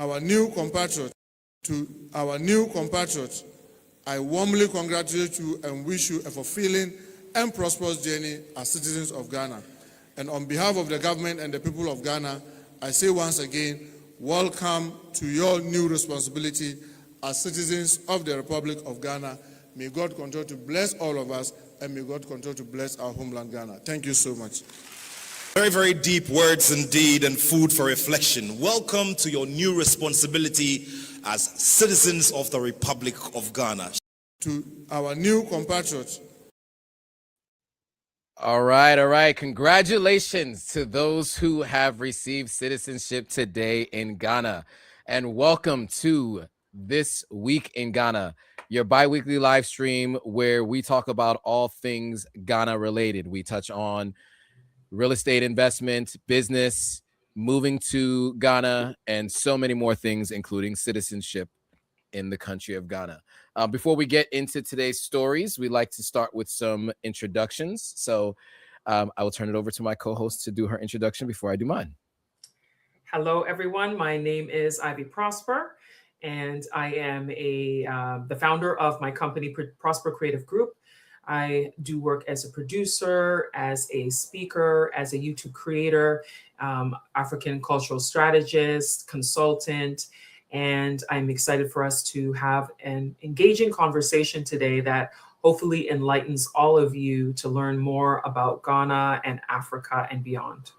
Our new compatriots, I warmly congratulate you and wish you a fulfilling and prosperous journey as citizens of Ghana. And on behalf of the government and the people of Ghana, I say once again, welcome to your new responsibility as citizens of the Republic of Ghana. May God continue to bless all of us, and may God continue to bless our homeland, Ghana. Thank you so much. Very, very deep words indeed, and food for reflection. Welcome to your new responsibility as citizens of the Republic of Ghana. To our new compatriots. All right. Congratulations to those who have received citizenship today in Ghana. And welcome to This Week in Ghana, your bi-weekly live stream where we talk about all things Ghana related. We touch on real estate investment, business, moving to Ghana, and so many more things, including citizenship in the country of Ghana. Before we get into today's stories, we like to start with some introductions. So I will turn it over to my co-host to do her introduction before I do mine. Hello, everyone. My name is Ivy Prosper, and I am the founder of my company, Prosper Creative Group. I do work as a producer, as a speaker, as a YouTube creator, African cultural strategist, consultant, and I'm excited for us to have an engaging conversation today that hopefully enlightens all of you to learn more about Ghana and Africa and beyond.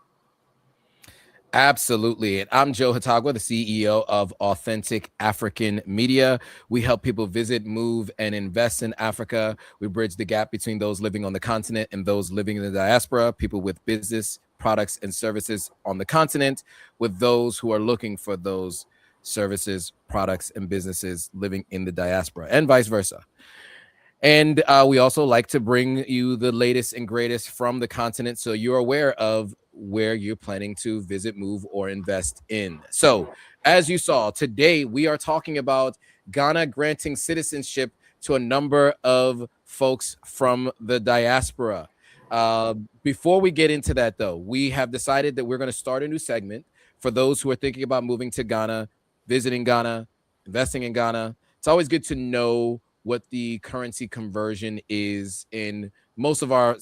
Absolutely. And I'm Joe Hatagwa, the CEO of Authentic African Media. We help people visit, move, and invest in Africa. We bridge the gap between those living on the continent and those living in the diaspora, people with business, products, and services on the continent, with those who are looking for those services, products, and businesses living in the diaspora, and vice versa. And we also like to bring you the latest and greatest from the continent so you're aware of where you're planning to visit, move, or invest in. So, as you saw, today we are talking about Ghana granting citizenship to a number of folks from the diaspora. Before we get into that, though, we have decided that we're going to start a new segment for those who are thinking about moving to Ghana, visiting Ghana, investing in Ghana. It's always good to know what the currency conversion is. In most of our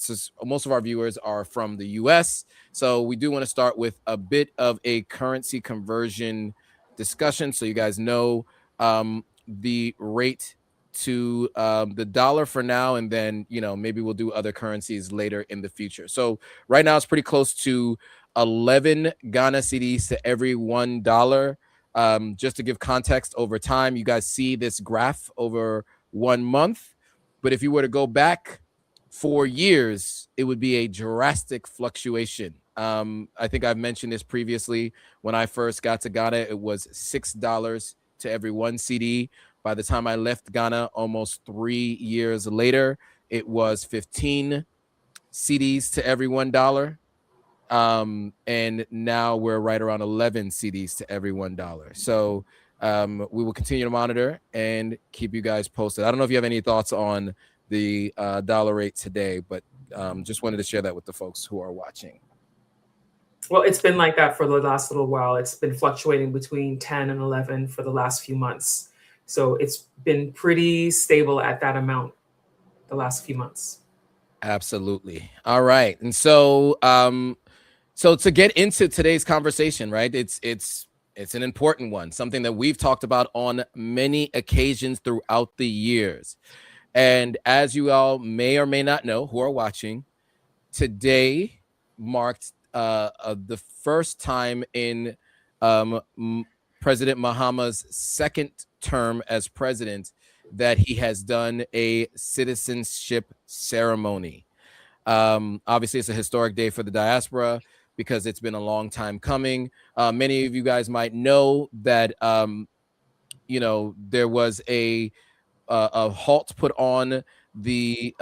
viewers are from the US, so we do want to start with a bit of a currency conversion discussion so you guys know the rate to the dollar for now, and then maybe we'll do other currencies later in the future. So right now it's pretty close to 11 Ghana cedis to every $1. Just to give context, over time you guys see this graph over 1 month, but if you were to go back 4 years, it would be a drastic fluctuation. I think I've mentioned this previously. When I first got to Ghana, it was $6 to every 1 CD. By the time I left Ghana, almost 3 years later, it was 15 CDs to every $1. And now we're right around 11 CDs to every $1. So we will continue to monitor and keep you guys posted. I don't know if you have any thoughts on the dollar rate today, but just wanted to share that with the folks who are watching. Well, it's been like that for the last little while. It's been fluctuating between 10 and 11 for the last few months. So it's been pretty stable at that amount the last few months. Absolutely. All right. And so so to get into today's conversation, right, it's an important one, something that we've talked about on many occasions throughout the years. And as you all may or may not know who are watching, today marked the first time in President Mahama's second term as president that he has done a citizenship ceremony. Obviously, it's a historic day for the diaspora because it's been a long time coming. Many of you guys might know that there was a halt put on the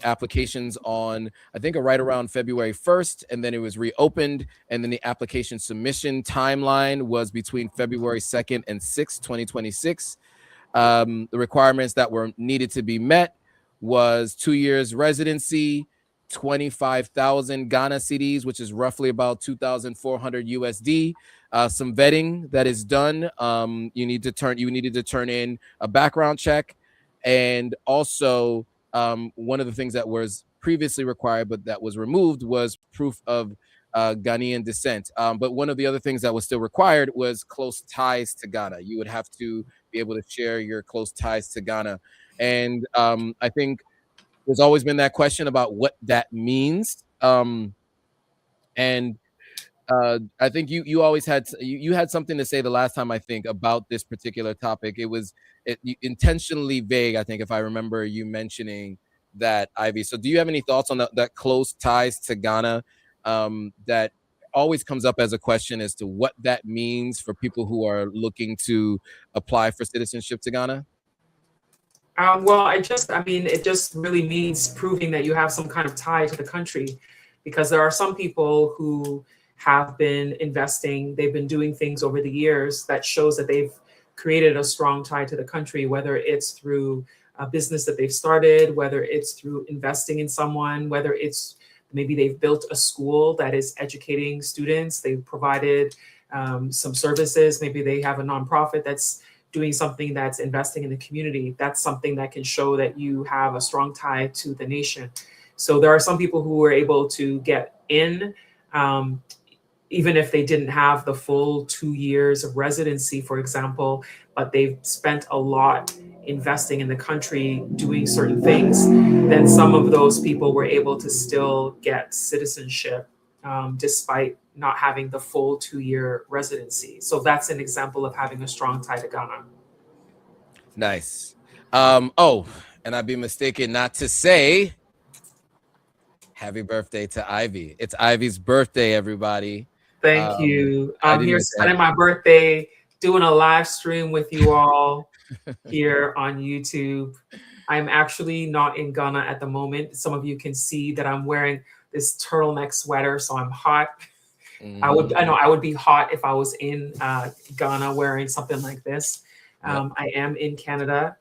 applications on, I think, right around February 1st, and then it was reopened, and then the application submission timeline was between February 2nd and 6th, 2026. The requirements that were needed to be met was 2 years residency, 25,000 Ghana cedis, which is roughly about 2,400 USD. Some vetting that is done. You needed to turn in a background check, and also one of the things that was previously required but that was removed was proof of Ghanaian descent. But one of the other things that was still required was close ties to Ghana. You would have to be able to share your close ties to Ghana. And I think there's always been that question about what that means. And I think you always had you had something to say the last time, I think, about this particular topic. It was intentionally vague, I think, if I remember you mentioning that, Ivy. So do you have any thoughts on that close ties to Ghana that always comes up as a question as to what that means for people who are looking to apply for citizenship to Ghana? Well, it just really means proving that you have some kind of tie to the country, because there are some people who have been investing, they've been doing things over the years that shows that they've created a strong tie to the country, whether it's through a business that they've started, whether it's through investing in someone, whether it's maybe they've built a school that is educating students, they've provided some services, maybe they have a nonprofit that's doing something that's investing in the community. That's something that can show that you have a strong tie to the nation. So there are some people who were able to get in, even if they didn't have the full 2 years of residency, for example, but they've spent a lot investing in the country, doing certain things, then some of those people were able to still get citizenship despite not having the full 2-year residency. So that's an example of having a strong tie to Ghana. Nice. Oh, and I'd be mistaken not to say happy birthday to Ivy. It's Ivy's birthday, everybody. Thank you. I'm here spending my birthday, doing a live stream with you all here on YouTube. I'm actually not in Ghana at the moment. Some of you can see that I'm wearing this turtleneck sweater, so I'm hot. I would be hot if I was in Ghana wearing something like this. I am in Canada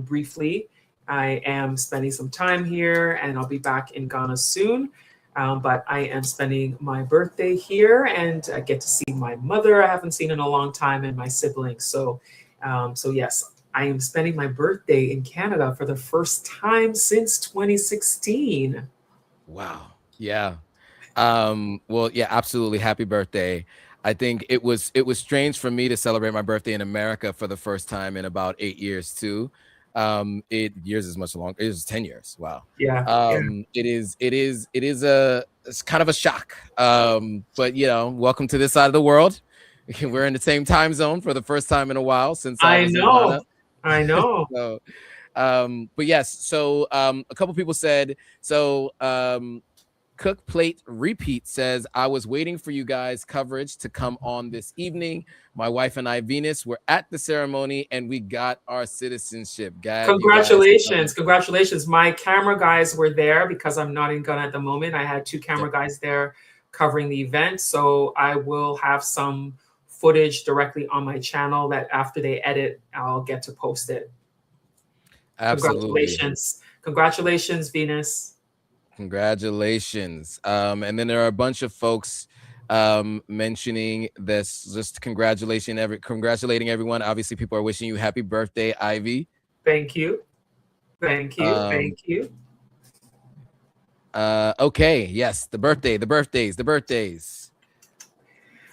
briefly. I am spending some time here, and I'll be back in Ghana soon. But I am spending my birthday here, and I get to see my mother I haven't seen in a long time, and my siblings. So yes, I am spending my birthday in Canada for the first time since 2016. Wow. Yeah. Well, yeah, absolutely. Happy birthday. I think it was strange for me to celebrate my birthday in America for the first time in about 8 years too. Years is much longer. It is 10 years. Wow. Yeah. It's kind of a shock. But welcome to this side of the world. We're in the same time zone for the first time in a while since I know. So, but yes, so a couple people said, Cook Plate Repeat says, I was waiting for you guys' coverage to come on this evening. My wife and I, Venus, were at the ceremony and we got our citizenship. Congratulations. Congratulations. My camera guys were there because I'm not in Ghana at the moment. I had 2 camera guys there covering the event. So I will have some footage directly on my channel that after they edit, I'll get to post it. Absolutely. Congratulations, Venus. Congratulations. And then there are a bunch of folks mentioning this, just congratulating everyone. Obviously, people are wishing you happy birthday, Ivy. Thank you. Thank you. Okay, yes, the birthdays.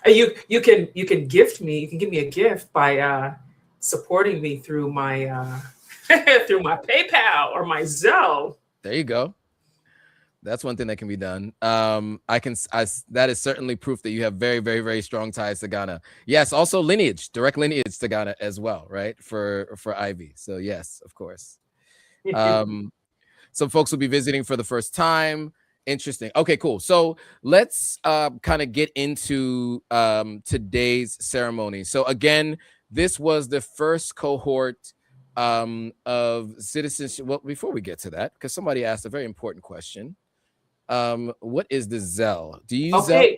You can gift me. You can give me a gift by supporting me through my through my PayPal or my Zelle. There you go. That's one thing that can be done. That is certainly proof that you have very, very, very strong ties to Ghana. Yes, also direct lineage to Ghana as well, right? For Ivy. So yes, of course. Some folks will be visiting for the first time. Interesting. Okay, cool. So let's kind of get into today's ceremony. So again, this was the first cohort of citizenship. Well, before we get to that, because somebody asked a very important question. What is the Zelle? Do you use Zelle?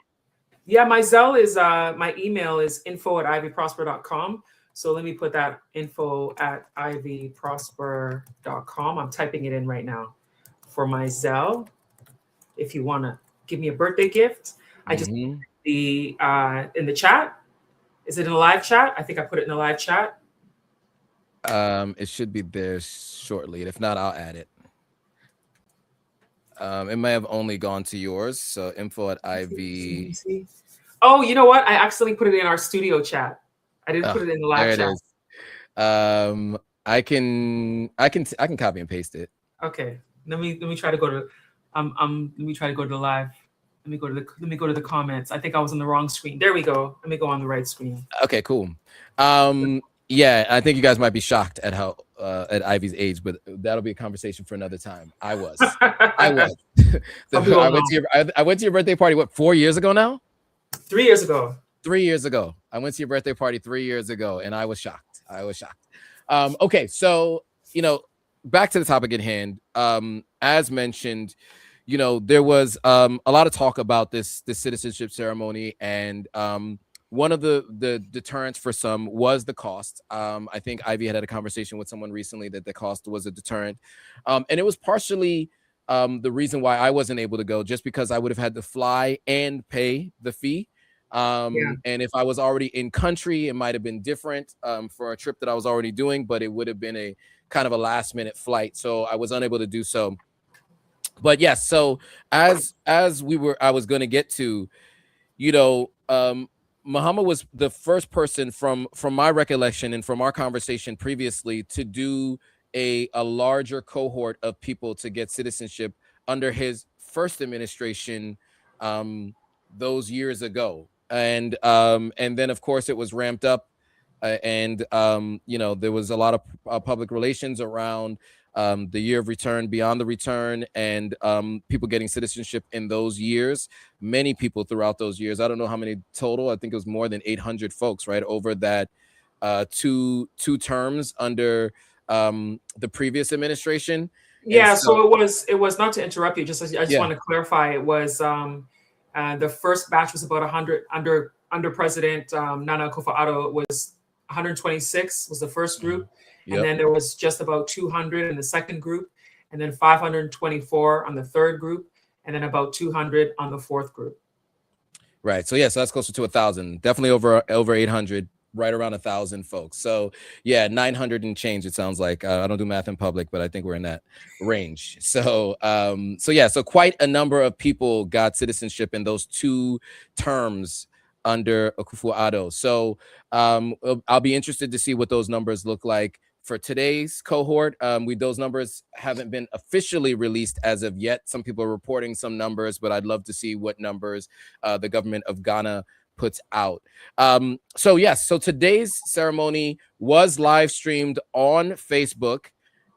Yeah, my Zelle is my email is info@ivyprosper.com. So let me put that info@ivyprosper.com. I'm typing it in right now for my Zelle. if you want to give me a birthday gift. I just Mhm. in the chat. Is it in the live chat? I think I put it in the live chat. It should be there shortly. If not, I'll add it. It may have only gone to yours. So info@iv. Oh, you know what? I accidentally put it in our studio chat. I didn't put it in the live there chat. it is. I can copy and paste it. Okay. Let me try to go to let me try to go to the live. Let me go to the comments. I think I was on the wrong screen. There we go. Let me go on the right screen. Okay, cool. Yeah, I think you guys might be shocked at how at Ivy's age, but that'll be a conversation for another time. I was. I went to your birthday party, what, 4 years ago now? 3 years ago. 3 years ago. I went to your birthday party 3 years ago, and I was shocked. Okay, so, back to the topic at hand. As mentioned, there was a lot of talk about this citizenship ceremony, and one of the deterrents for some was the cost. I think Ivy had a conversation with someone recently that the cost was a deterrent, and it was partially the reason why I wasn't able to go, just because I would have had to fly and pay the fee. And if I was already in country, it might have been different for a trip that I was already doing, but it would have been a kind of a last minute flight, so I was unable to do so. But yes, so as I was going to get to, Mahama was the first person from my recollection and from our conversation previously to do a larger cohort of people to get citizenship under his first administration those years ago. And then of course it was ramped up and there was a lot of public relations around the year of return, beyond the return, and people getting citizenship in those years. Many people throughout those years. I don't know how many total. I think it was more than 800 folks, right, over that two terms under the previous administration. Yeah, so it was not to interrupt you. I just want to clarify. It was the first batch was about 100 under President Nana Akufo-Addo. It was 126 was the first group. Yep. And then there was just about 200 in the second group, and then 524 on the third group, and then about 200 on the fourth group. Right. So so that's closer to 1,000. Definitely over 800, right around 1,000 folks. So yeah, 900 and change. It sounds like I don't do math in public, but I think we're in that range. So so quite a number of people got citizenship in those two terms under Akufo-Addo. So I'll be interested to see what those numbers look like for today's cohort. Those numbers haven't been officially released as of yet. Some people are reporting some numbers, but I'd love to see what numbers the government of Ghana puts out. So today's ceremony was live streamed on Facebook,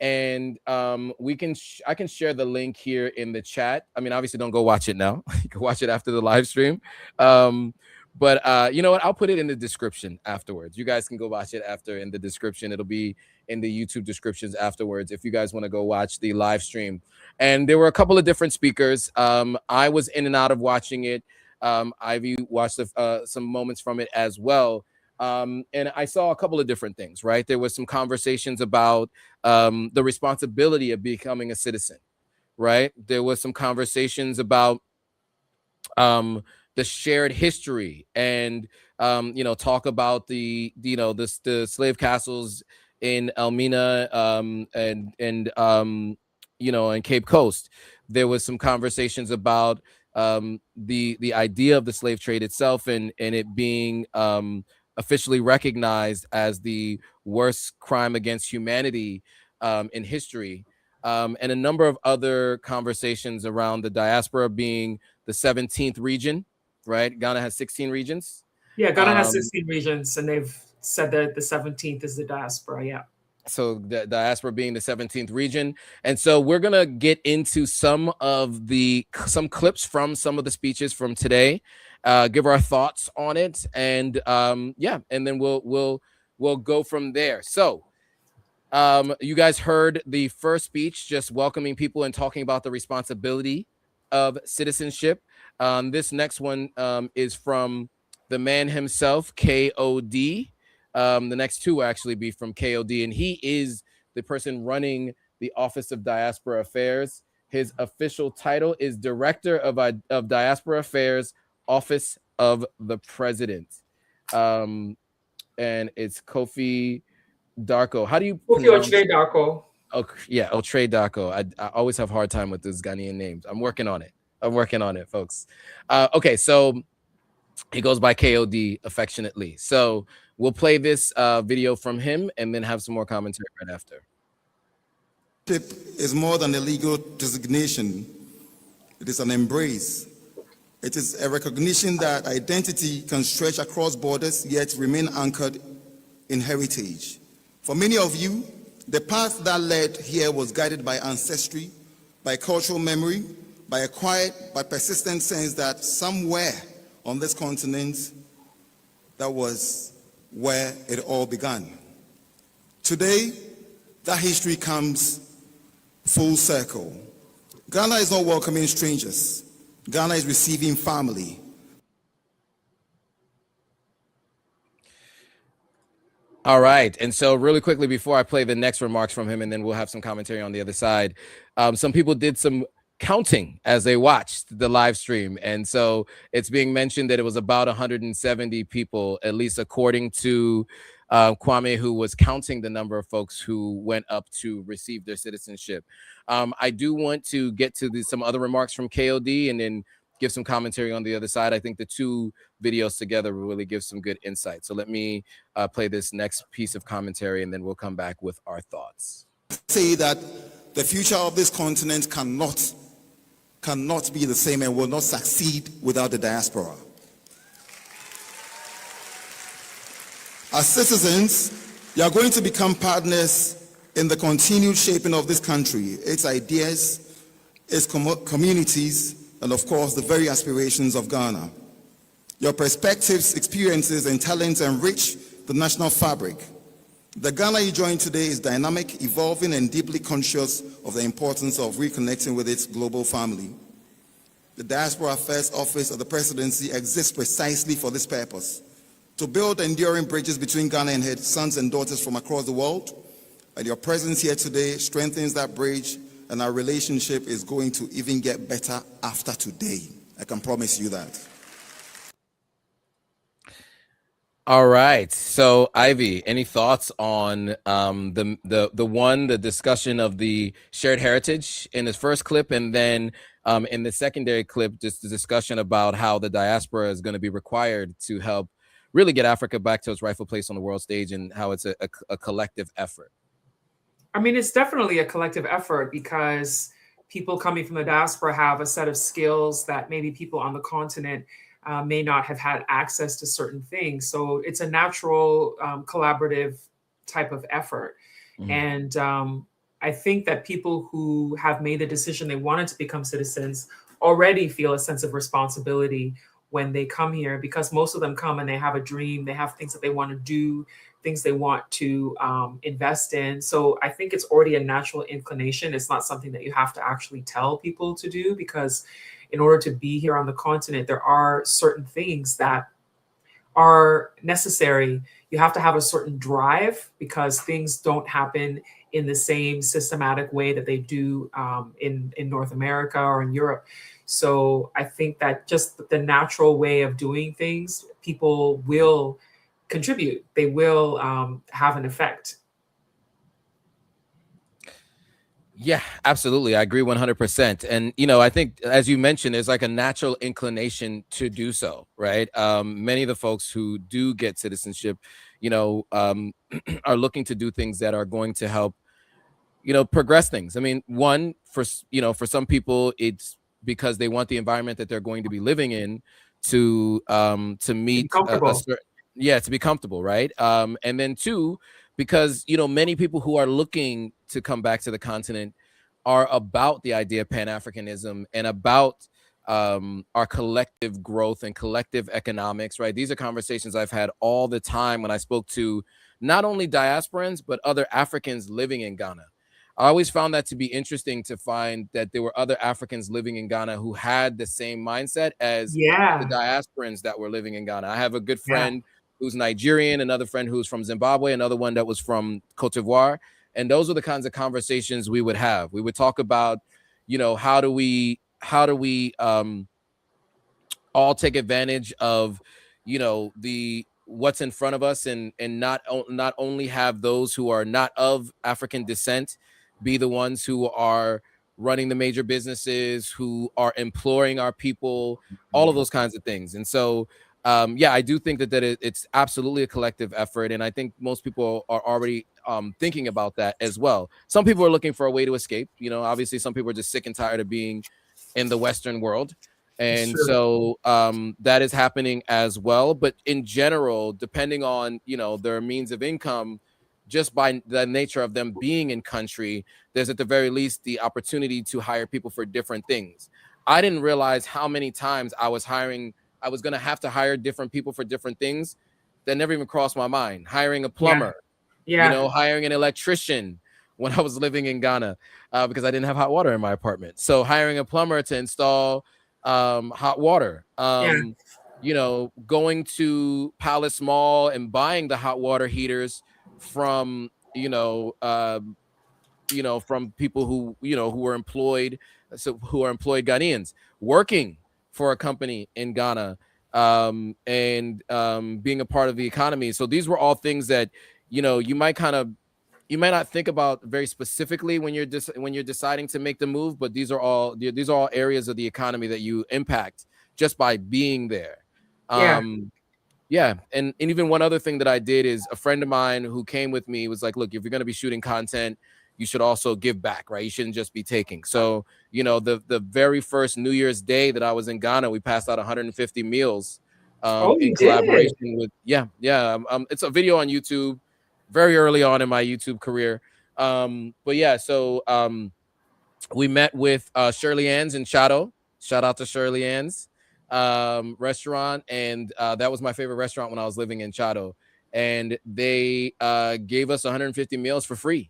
and I can share the link here in the chat. I mean, obviously don't go watch it now. You can watch it after the live stream. But you know what? I'll put it in the description afterwards. You guys can go watch it after in the description. It'll be in the YouTube descriptions afterwards if you guys want to go watch the live stream. And there were a couple of different speakers. I was in and out of watching it. Ivy watched some moments from it as well. And I saw a couple of different things, right? There was some conversations about the responsibility of becoming a citizen, right? There was some conversations about the shared history and talk about the slave castles in Elmina and Cape Coast. There was some conversations about the idea of the slave trade itself and it being officially recognized as the worst crime against humanity in history, and a number of other conversations around the diaspora being the 17th region. Right, Ghana has 16 regions. Yeah, Ghana has 16 regions, and they've said that the 17th is the diaspora. Yeah. So the diaspora being the 17th region, and so we're gonna get into some clips from some of the speeches from today, give our thoughts on it, and and then we'll go from there. So you guys heard the first speech, just welcoming people and talking about the responsibility of citizenship. This next one is from the man himself, KOD. The next two will actually be from KOD, and he is the person running the Office of Diaspora Affairs. His official title is Director of Diaspora Affairs, Office of the President. And it's Kofi Darko. How do you pronounce Kofi Darko? Oh, yeah, Otre Darko. I always have a hard time with those Ghanaian names. I'm working on it, folks. Okay, so he goes by KOD affectionately. So we'll play this video from him and then have some more commentary right after. Is more than a legal designation. It is an embrace. It is a recognition that identity can stretch across borders, yet remain anchored in heritage. For many of you, the path that led here was guided by ancestry, by cultural memory, by a quiet but persistent sense that somewhere on this continent, that was where it all began. Today, that history comes full circle. Ghana is not welcoming strangers. Ghana is receiving family. All right. And so really quickly before I play the next remarks from him, and then we'll have some commentary on the other side, some people did some counting as they watched the live stream. And so it's being mentioned that it was about 170 people, at least according to Kwame, who was counting the number of folks who went up to receive their citizenship. I do want to get to some other remarks from KOD and then give some commentary on the other side. I think the two videos together will really give some good insight. So let me play this next piece of commentary and then we'll come back with our thoughts. Say that the future of this continent cannot be the same and will not succeed without the diaspora. As citizens, you are going to become partners in the continued shaping of this country, its ideas, its communities, and of course, the very aspirations of Ghana. Your perspectives, experiences, and talents enrich the national fabric. The Ghana you join today is dynamic, evolving, and deeply conscious of the importance of reconnecting with its global family. The Diaspora Affairs Office of the Presidency exists precisely for this purpose, to build enduring bridges between Ghana and her sons and daughters from across the world. And your presence here today strengthens that bridge, and our relationship is going to even get better after today. I can promise you that. All right. So, Ivy, any thoughts on the discussion of the shared heritage in this first clip, and then in the secondary clip, just the discussion about how the diaspora is going to be required to help really get Africa back to its rightful place on the world stage, and how it's a collective effort? I mean, it's definitely a collective effort because people coming from the diaspora have a set of skills that maybe people on the continent may not have had access to certain things. So it's a natural collaborative type of effort. Mm-hmm. And I think that people who have made the decision they wanted to become citizens already feel a sense of responsibility when they come here, because most of them come and they have a dream, they have things that they want to do, things they want to invest in. So I think it's already a natural inclination. It's not something that you have to actually tell people to do, because in order to be here on the continent, there are certain things that are necessary. You have to have a certain drive, because things don't happen in the same systematic way that they do in North America or in Europe. So I think that just the natural way of doing things, people will contribute. They will have an effect. Yeah, absolutely. I agree 100%. And, you know, I think, as you mentioned, there's like a natural inclination to do so, right? Many of the folks who do get citizenship, you know, are looking to do things that are going to help, you know, progress things. I mean, one, for some people, it's because they want the environment that they're going to be living in to meet to be comfortable, right? And then two, because, you know, many people who are looking to come back to the continent are about the idea of Pan-Africanism and about our collective growth and collective economics, right? These are conversations I've had all the time when I spoke to not only diasporans, but other Africans living in Ghana. I always found that to be interesting, to find that there were other Africans living in Ghana who had the same mindset as the diasporans that were living in Ghana. I have a good friend who's Nigerian, another friend who's from Zimbabwe, another one that was from Cote d'Ivoire. And those were the kinds of conversations we would have. We would talk about, how do we all take advantage of the what's in front of us, and not only have those who are not of African descent be the ones who are running the major businesses, who are employing our people, all of those kinds of things. And so I do think that it's absolutely a collective effort, and I think most people are already thinking about that as well. Some people are looking for a way to escape. Obviously some people are just sick and tired of being in the Western world. And so that is happening as well. But in general, depending on, their means of income, just by the nature of them being in country, there's at the very least the opportunity to hire people for different things. I didn't realize how many times I was going to have to hire different people for different things that never even crossed my mind. Hiring a plumber, hiring an electrician when I was living in Ghana, because I didn't have hot water in my apartment. So hiring a plumber to install hot water, going to Palace Mall and buying the hot water heaters from from people who who are employed Ghanaians working for a company in Ghana, and being a part of the economy. So these were all things that you might not think about very specifically when you're deciding to make the move, but these are all areas of the economy that you impact just by being there. And even one other thing that I did is, a friend of mine who came with me was like, look, if you're going to be shooting content, you should also give back, right? You shouldn't just be taking. So the very first New Year's Day that I was in Ghana, we passed out 150 meals in collaboration with it's a video on YouTube, very early on in my YouTube career. We met with Shirley Ann's in Shadow. Shout out to Shirley Ann's restaurant. And that was my favorite restaurant when I was living in Shadow. And they gave us 150 meals for free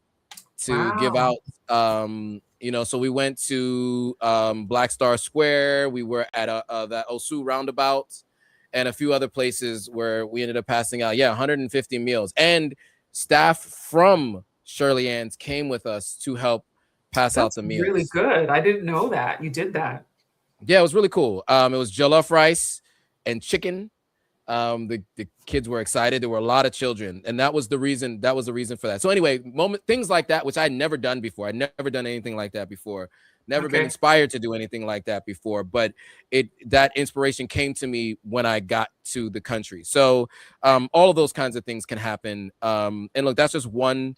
to give out. So we went to Black Star Square. We were at that Osu roundabout and a few other places where we ended up passing out 150 meals. And staff from Shirley Ann's came with us to help pass out the meals. Really good. I didn't know that you did that. Yeah, it was really cool. It was jollof rice and chicken. The kids were excited. There were a lot of children, and that was the reason for that. So anyway, things like that, which I'd never done before. I'd never done anything like that before. Never been inspired to do anything like that before, but that inspiration came to me when I got to the country. So all of those kinds of things can happen. And look, that's just one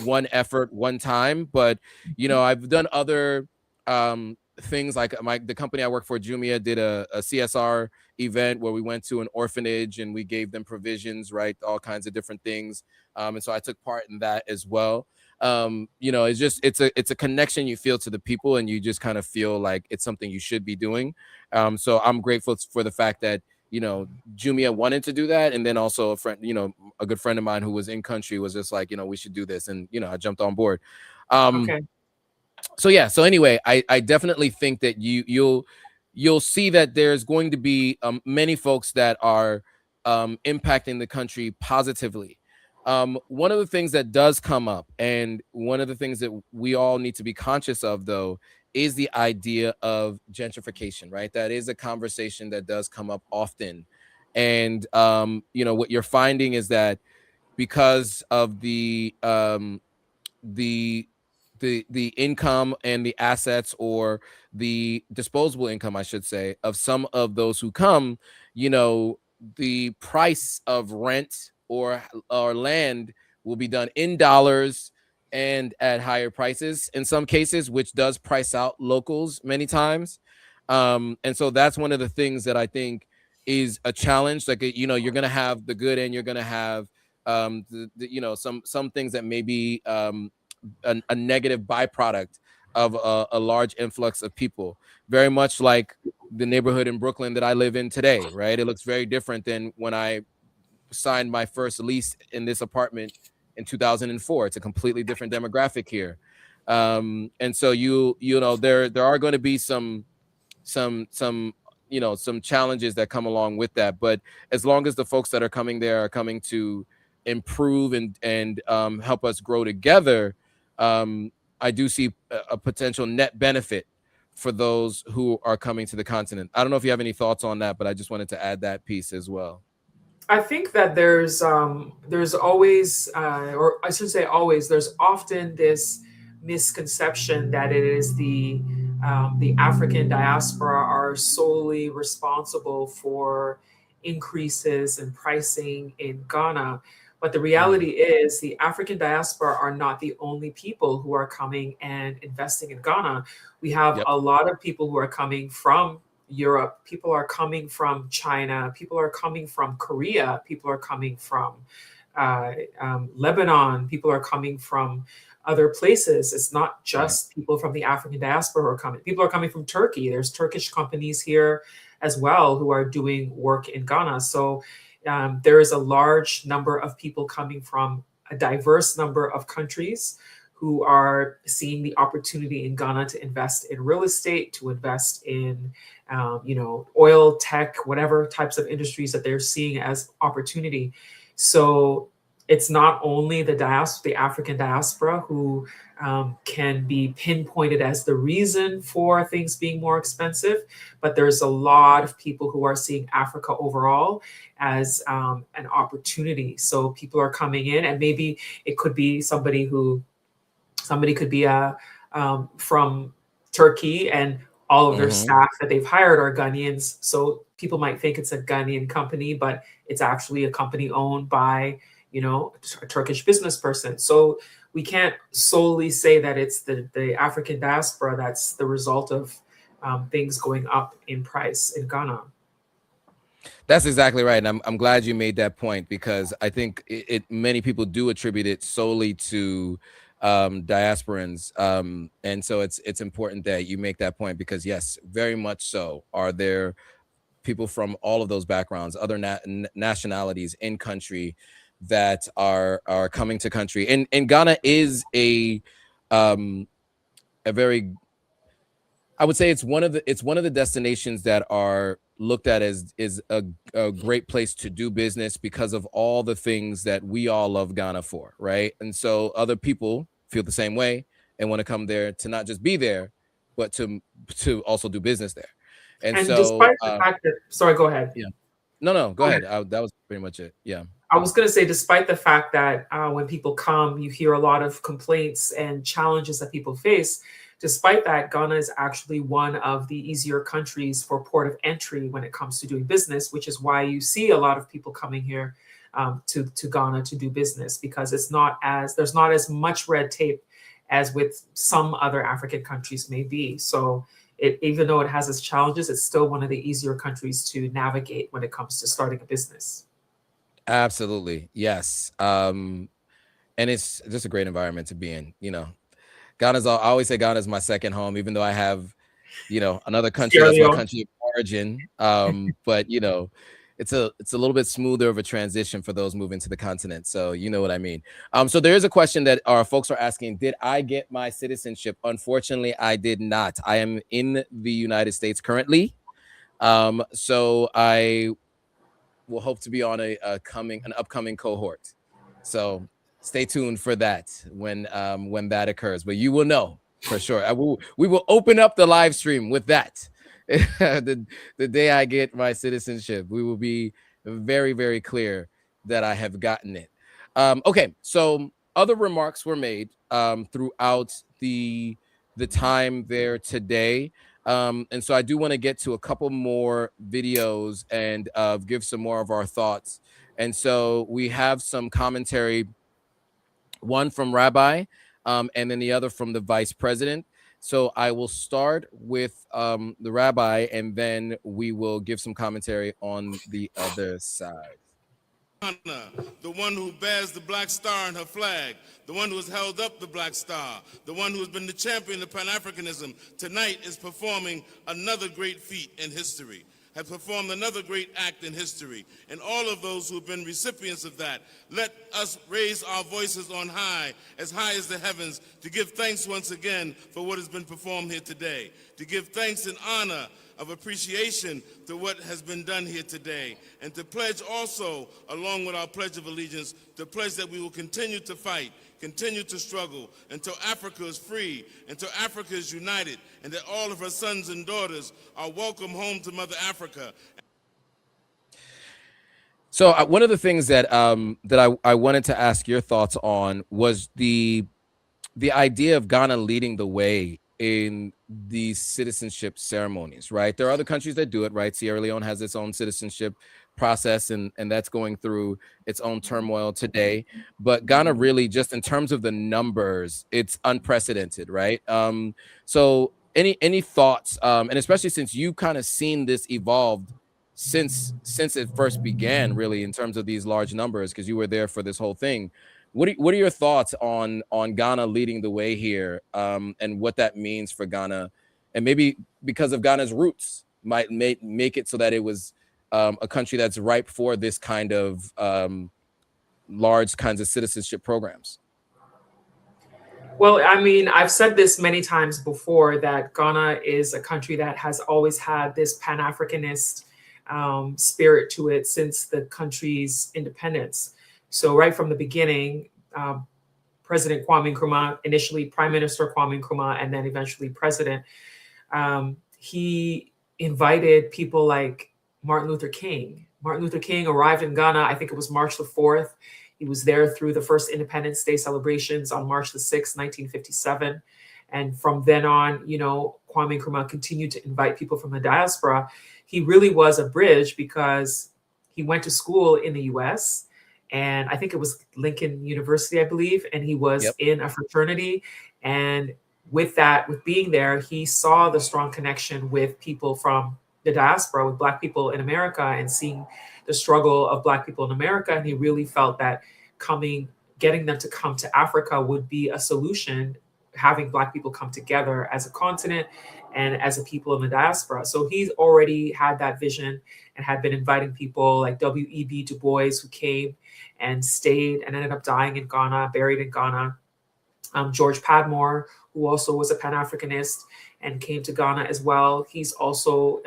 effort, one time. But I've done other things, like the company I work for, Jumia, did a CSR event where we went to an orphanage and we gave them provisions, right? All kinds of different things. And so I took part in that as well. It's a connection you feel to the people, and you just kind of feel like it's something you should be doing. So I'm grateful for the fact that Jumia wanted to do that, and then also a good friend of mine who was in country was just like, we should do this, and I jumped on board. So anyway, I definitely think that you'll see that there's going to be many folks that are impacting the country positively. One of the things that does come up, and one of the things that we all need to be conscious of, though, is the idea of gentrification, right? That is a conversation that does come up often. And, what you're finding is that because of the income and the assets, or the disposable income, I should say, of some of those who come, the price of rent or land will be done in dollars and at higher prices in some cases, which does price out locals many times. And so that's one of the things that I think is a challenge. Like, you're going to have the good, and you're going to have some things that may be a negative byproduct of a large influx of people. Very much like the neighborhood in Brooklyn that I live in today, right? It looks very different than when I signed my first lease in this apartment in 2004. It's a completely different demographic here. And so there are going to be some challenges that come along with that. But as long as the folks that are coming there are coming to improve and help us grow together, I do see a potential net benefit for those who are coming to the continent. I don't know if you have any thoughts on that, but I just wanted to add that piece as well. I think that there's always, or I should say always, there's often this misconception that it is the African diaspora are solely responsible for increases in pricing in Ghana. But the reality is the African diaspora are not the only people who are coming and investing in Ghana. We have a lot of people who are coming from Europe, people are coming from China, people are coming from Korea, people are coming from Lebanon, people are coming from other places. It's not just people from the African diaspora who are coming. People are coming from Turkey. There's Turkish companies here as well who are doing work in Ghana. So there is a large number of people coming from a diverse number of countries who are seeing the opportunity in Ghana to invest in real estate, to invest in oil, tech, whatever types of industries that they're seeing as opportunity. So it's not only the African diaspora who can be pinpointed as the reason for things being more expensive, but there's a lot of people who are seeing Africa overall as an opportunity. So people are coming in, and maybe it could be somebody could be from Turkey, and all of their staff that they've hired are Ghanaians. So people might think it's a Ghanaian company, but it's actually a company owned by a Turkish business person. So we can't solely say that it's the African diaspora that's the result of things going up in price in Ghana. That's exactly right. And I'm glad you made that point, because I think many people do attribute it solely to diasporans. And so it's important that you make that point, because yes, very much so. Are there people from all of those backgrounds, other nationalities in country that are coming to country? And Ghana is a very, I would say it's one of the destinations that are looked at as is a great place to do business because of all the things that we all love Ghana for, right? And so other people feel the same way and want to come there to not just be there, but to also do business there. And so despite the fact that, sorry, go ahead. Yeah. No, go ahead. That was pretty much it. Yeah. I was going to say, despite the fact that when people come, you hear a lot of complaints and challenges that people face. Despite that, Ghana is actually one of the easier countries for port of entry when it comes to doing business, which is why you see a lot of people coming here to Ghana to do business, because there's not as much red tape as with some other African countries may be. So even though it has its challenges, it's still one of the easier countries to navigate when it comes to starting a business. Absolutely. Yes. And it's just a great environment to be in. I always say Ghana is my second home, even though I have, another country that's my country of origin. But it's a little bit smoother of a transition for those moving to the continent. So you know what I mean. So there is a question that our folks are asking: did I get my citizenship? Unfortunately, I did not. I am in the United States currently. So I will hope to be on an upcoming cohort. So stay tuned for that when that occurs. But you will know for sure. We will open up the live stream with that. the day I get my citizenship, we will be very, very clear that I have gotten it. Okay, so other remarks were made throughout the time there today. And so I do want to get to a couple more videos and give some more of our thoughts. And so we have some commentary, one from Rabbi, and then the other from the Vice President. So I will start with the Rabbi, and then we will give some commentary on the other side. The one who bears the black star in her flag, the one who has held up the black star, the one who has been the champion of Pan-Africanism, tonight is performing another great feat in history, has performed another great act in history. And all of those who have been recipients of that, let us raise our voices on high as the heavens, to give thanks once again for what has been performed here today, to give thanks and honor of appreciation to what has been done here today, and to pledge also, along with our Pledge of Allegiance, to pledge that we will continue to fight, continue to struggle until Africa is free, until Africa is united, and that all of her sons and daughters are welcome home to Mother Africa. So one of the things that I wanted to ask your thoughts on was the idea of Ghana leading the way in these citizenship ceremonies, right? There are other countries that do it, right? Sierra Leone has its own citizenship process, and that's going through its own turmoil today. But Ghana really, just in terms of the numbers, it's unprecedented, right? So any thoughts, and especially since you kind of seen this evolve since it first began, really, in terms of these large numbers, because you were there for this whole thing. What are your thoughts on Ghana leading the way here, and what that means for Ghana, and maybe because of Ghana's roots might make it so that it was a country that's ripe for this kind of large kinds of citizenship programs? Well, I mean, I've said this many times before that Ghana is a country that has always had this Pan-Africanist spirit to it since the country's independence. So right from the beginning, President Kwame Nkrumah, initially Prime Minister Kwame Nkrumah, and then eventually President, he invited people like Martin Luther King. Martin Luther King arrived in Ghana, I think it was March the 4th. He was there through the first Independence Day celebrations on March the 6th, 1957. And from then on, you know, Kwame Nkrumah continued to invite people from the diaspora. He really was a bridge because he went to school in the US, and I think it was Lincoln University, I believe, and he was in a fraternity. And with that, with being there, he saw the strong connection with people from the diaspora, with Black people in America, and seeing the struggle of Black people in America. And he really felt that getting them to come to Africa would be a solution, having Black people come together as a continent and as a people in the diaspora. So he's already had that vision and had been inviting people like W.E.B. Du Bois, who came and stayed and ended up dying in Ghana, buried in Ghana. George Padmore, who also was a Pan-Africanist and came to Ghana as well. He's also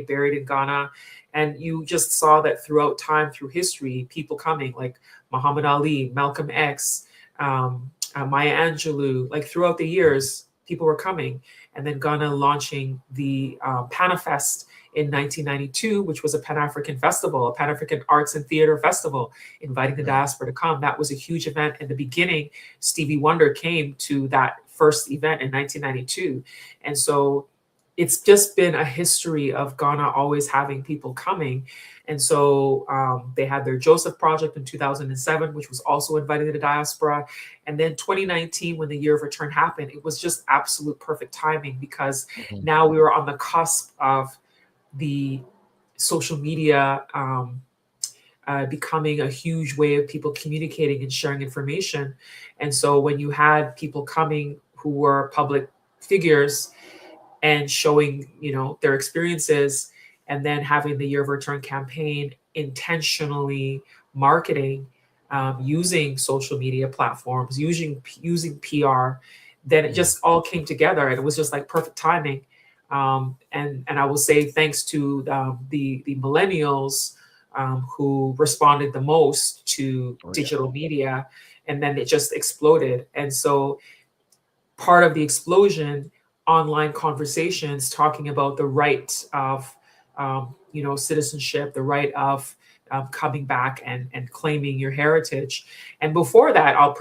buried in Ghana. And you just saw that throughout time, through history, people coming like Muhammad Ali, Malcolm X, Maya Angelou, like throughout the years, people were coming. And then Ghana launching the Panafest in 1992, which was a Pan-African festival, a Pan-African arts and theater festival, inviting the diaspora to come. That was a huge event. In the beginning, Stevie Wonder came to that first event in 1992. And so it's just been a history of Ghana always having people coming. And so they had their Joseph Project in 2007, which was also inviting the diaspora. And then 2019, when the Year of Return happened, it was just absolute perfect timing, because now we were on the cusp of the social media becoming a huge way of people communicating and sharing information. And so when you had people coming who were public figures and showing, you know, their experiences, and then having the Year of Return campaign intentionally marketing, using social media platforms, using PR, then it just all came together, and it was just like perfect timing. And I will say thanks to the millennials who responded the most to digital media, and then it just exploded. And so part of the explosion, online conversations talking about the right of citizenship, the right of coming back and claiming your heritage. And before that, I'll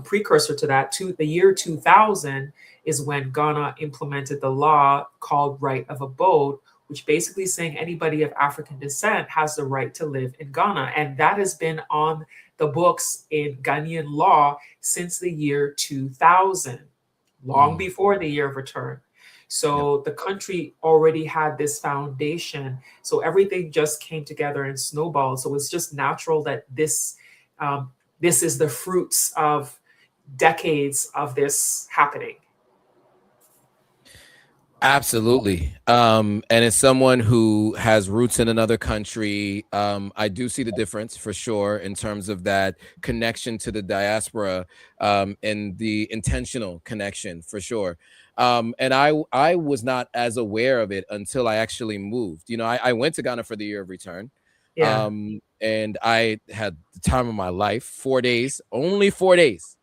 precursor to that, the year 2000 is when Ghana implemented the law called Right of Abode, which basically saying anybody of African descent has the right to live in Ghana. And that has been on the books in Ghanaian law since the year 2000, long before the Year of Return. So the country already had this foundation. So everything just came together and snowballed. So it's just natural that this is the fruits of decades of this happening. Absolutely. And as someone who has roots in another country, I do see the difference for sure in terms of that connection to the diaspora, and the intentional connection for sure. And I was not as aware of it until I actually moved. I went to Ghana for the year of return. Yeah. And I had the time of my life, 4 days, only 4 days.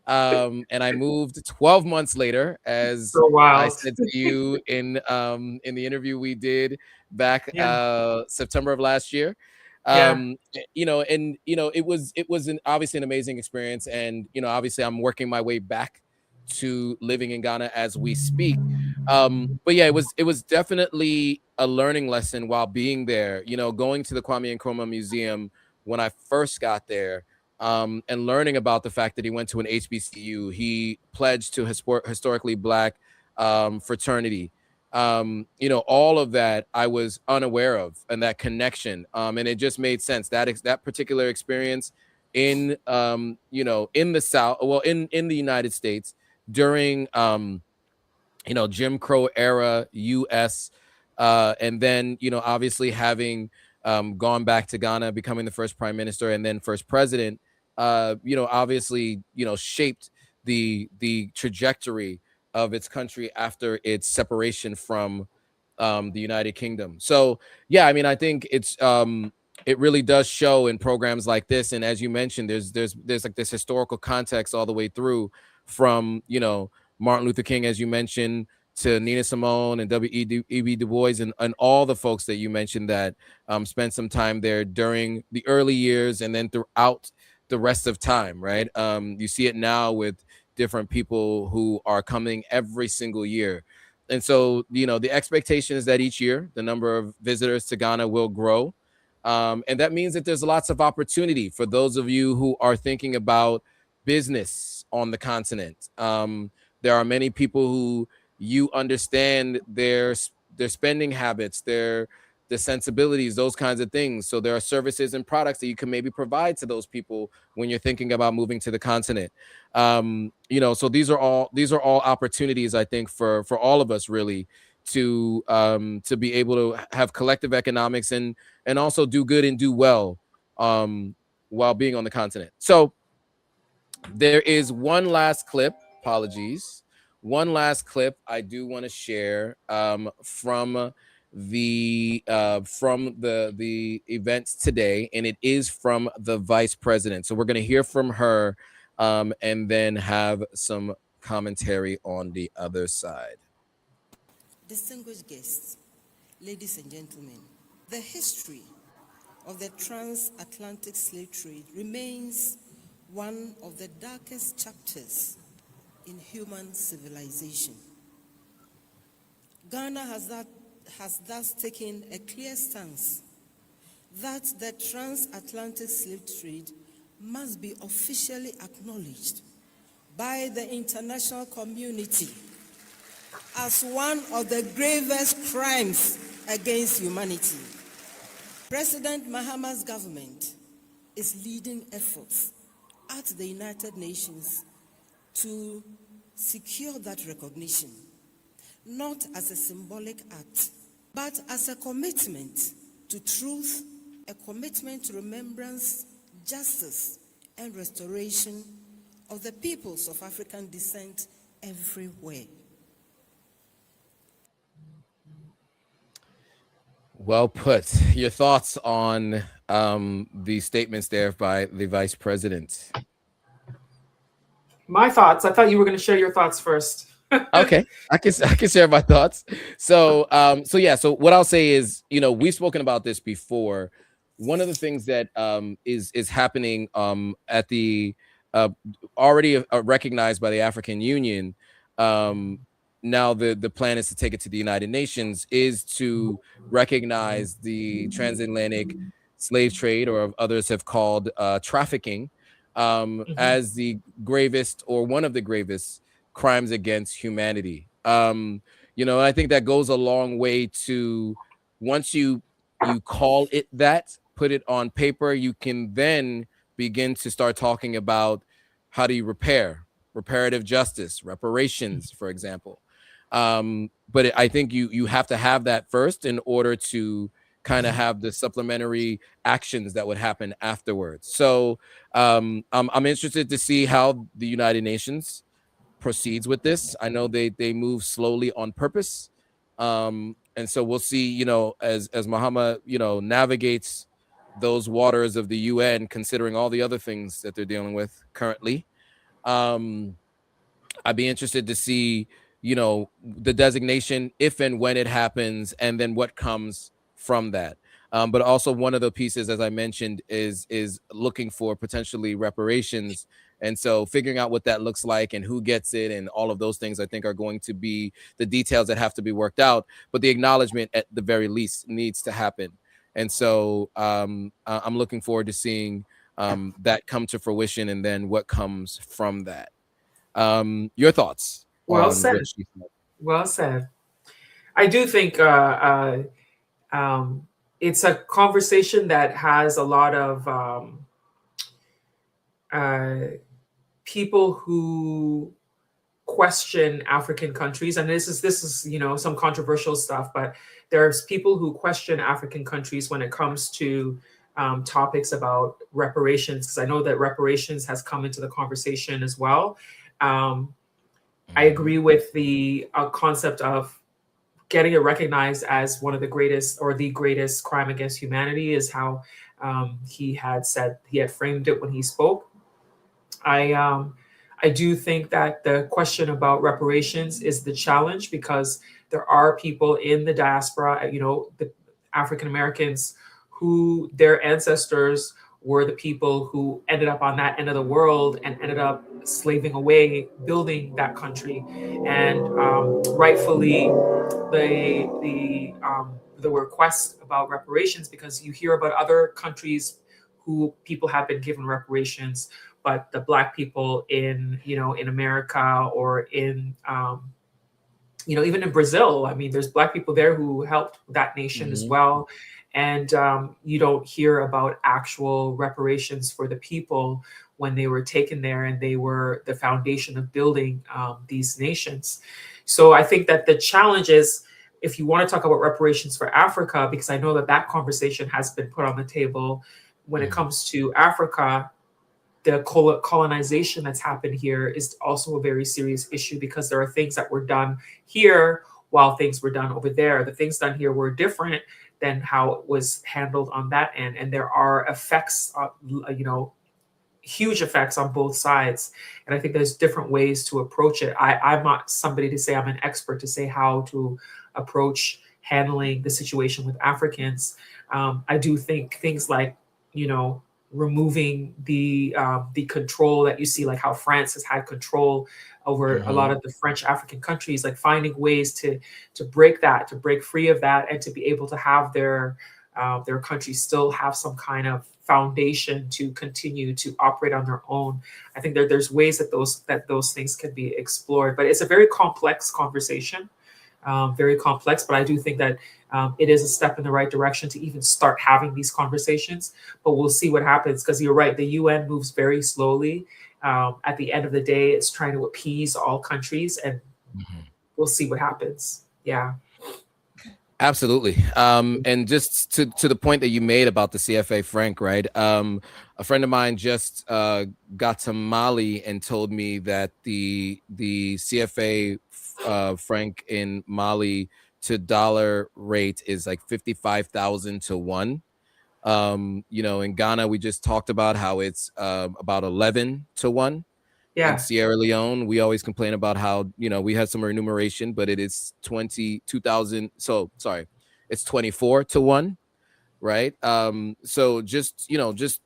And I moved 12 months later, as So I wild. said to you in the interview we did back Yeah. September of last year. Yeah. It was obviously an amazing experience, and obviously I'm working my way back to living in Ghana as we speak. But yeah, it was definitely a learning lesson while being there. Going to the Kwame Nkrumah Museum when I first got there, and learning about the fact that he went to an HBCU. He pledged to historically Black fraternity. All of that I was unaware of, and that connection. And it just made sense that particular experience in in the South, well, in the United States during Jim Crow era US, and then obviously having gone back to Ghana, becoming the first prime minister and then first president, obviously shaped the trajectory of its country after its separation from the United Kingdom. So yeah, I mean, I think it really does show in programs like this, and as you mentioned, there's like this historical context all the way through, from Martin Luther King, as you mentioned, to Nina Simone and W.E.B. Du Bois, and all the folks that you mentioned that spent some time there during the early years and then throughout the rest of time, right? You see it now with different people who are coming every single year. And so, the expectation is that each year the number of visitors to Ghana will grow. And that means that there's lots of opportunity for those of you who are thinking about business on the continent. There are many people who you understand their spending habits, their sensibilities, those kinds of things. So there are services and products that you can maybe provide to those people when you're thinking about moving to the continent. So these are all opportunities, I think, for all of us, really, to be able to have collective economics and also do good and do well while being on the continent. So there is one last clip. Apologies. One last clip I do want to share from the events today, and it is from the vice president. So we're going to hear from her, and then have some commentary on the other side. Distinguished guests, ladies and gentlemen, the history of the transatlantic slave trade remains one of the darkest chapters in human civilization. Ghana has thus taken a clear stance that the transatlantic slave trade must be officially acknowledged by the international community as one of the gravest crimes against humanity. President Mahama's government is leading efforts at the United Nations to secure that recognition, not as a symbolic act, but as a commitment to truth, a commitment to remembrance, justice, and restoration of the peoples of African descent everywhere. Well put. Your thoughts on the statements there by the vice president? My thoughts. I thought you were going to share your thoughts first. Okay, I can share my thoughts. So so what I'll say is, we've spoken about this before. One of the things that is happening at the already recognized by the African Union, now the plan is to take it to the United Nations, is to recognize the transatlantic slave trade, or others have called trafficking, as the gravest, or one of the gravest, crimes against humanity. I think that goes a long way to, once you call it that, put it on paper, you can then begin to start talking about how do you reparative justice, reparations, for example. But I think you have to have that first in order to kind of have the supplementary actions that would happen afterwards. So I'm interested to see how the United Nations proceeds with this. I know they move slowly on purpose, and so we'll see. You know, as Mahama, you know, navigates those waters of the UN, considering all the other things that they're dealing with currently. I'd be interested to see, you know, the designation, if and when it happens, and then what comes from that. But also one of the pieces, as I mentioned, is looking for potentially reparations. And so figuring out what that looks like and who gets it and all of those things, I think, are going to be the details that have to be worked out. But the acknowledgement, at the very least, needs to happen. And so I'm looking forward to seeing that come to fruition, and then what comes from that. Your thoughts? Well said. Well said. I do think it's a conversation that has a lot of people who question African countries, and this is you know, some controversial stuff, but there's people who question African countries when it comes to topics about reparations, because I know that reparations has come into the conversation as well. I agree with the concept of getting it recognized as one of the greatest, or the greatest, crime against humanity, is how he had framed it when he spoke. I do think that the question about reparations is the challenge, because there are people in the diaspora, you know, the African Americans, who their ancestors were the people who ended up on that end of the world and ended up slaving away, building that country. And rightfully, the request about reparations, because you hear about other countries who people have been given reparations, but the Black people in, you know, in America, or in, you know, even in Brazil, I mean, there's Black people there who helped that nation as well. And you don't hear about actual reparations for the people when they were taken there and they were the foundation of building these nations. So I think that the challenge is, if you want to talk about reparations for Africa, because I know that that conversation has been put on the table, when it comes to Africa, the colonization that's happened here is also a very serious issue, because there are things that were done here while things were done over there. The things done here were different than how it was handled on that end. And there are effects, you know, huge effects on both sides. And I think there's different ways to approach it. I'm not somebody to say I'm an expert to say how to approach handling the situation with Africans. I do think things like, you know, removing the control that you see, like how France has had control over a lot of the French African countries, like finding ways to break that, to break free of that, and to be able to have their countries still have some kind of foundation to continue to operate on their own. I think there's ways that those things can be explored, but it's a very complex conversation, very complex. But I do think that it is a step in the right direction to even start having these conversations. But we'll see what happens, because you're right, the UN moves very slowly. At the end of the day, it's trying to appease all countries, and we'll see what happens. Yeah. Absolutely. And just to the point that you made about the CFA franc, right? A friend of mine just got to Mali and told me that the CFA franc in Mali to dollar rate is like 55,000 to 1. You know, in Ghana, we just talked about how it's about 11 to 1. Yeah. In Sierra Leone, we always complain about how, you know, we had some remuneration, but it is 22,000. So sorry, it's 24 to 1, right? So just, you know, just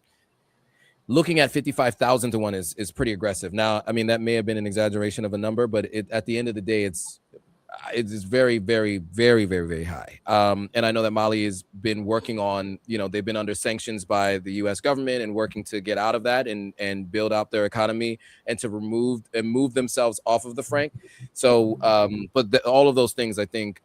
looking at 55,000 to 1 is pretty aggressive. Now, I mean, that may have been an exaggeration of a number, but at the end of the day, it's very, very, very, very, very high. And I know that Mali has been working on, you know, they've been under sanctions by the US government and working to get out of that and build out their economy and to move themselves off of the franc. So, but all of those things, I think,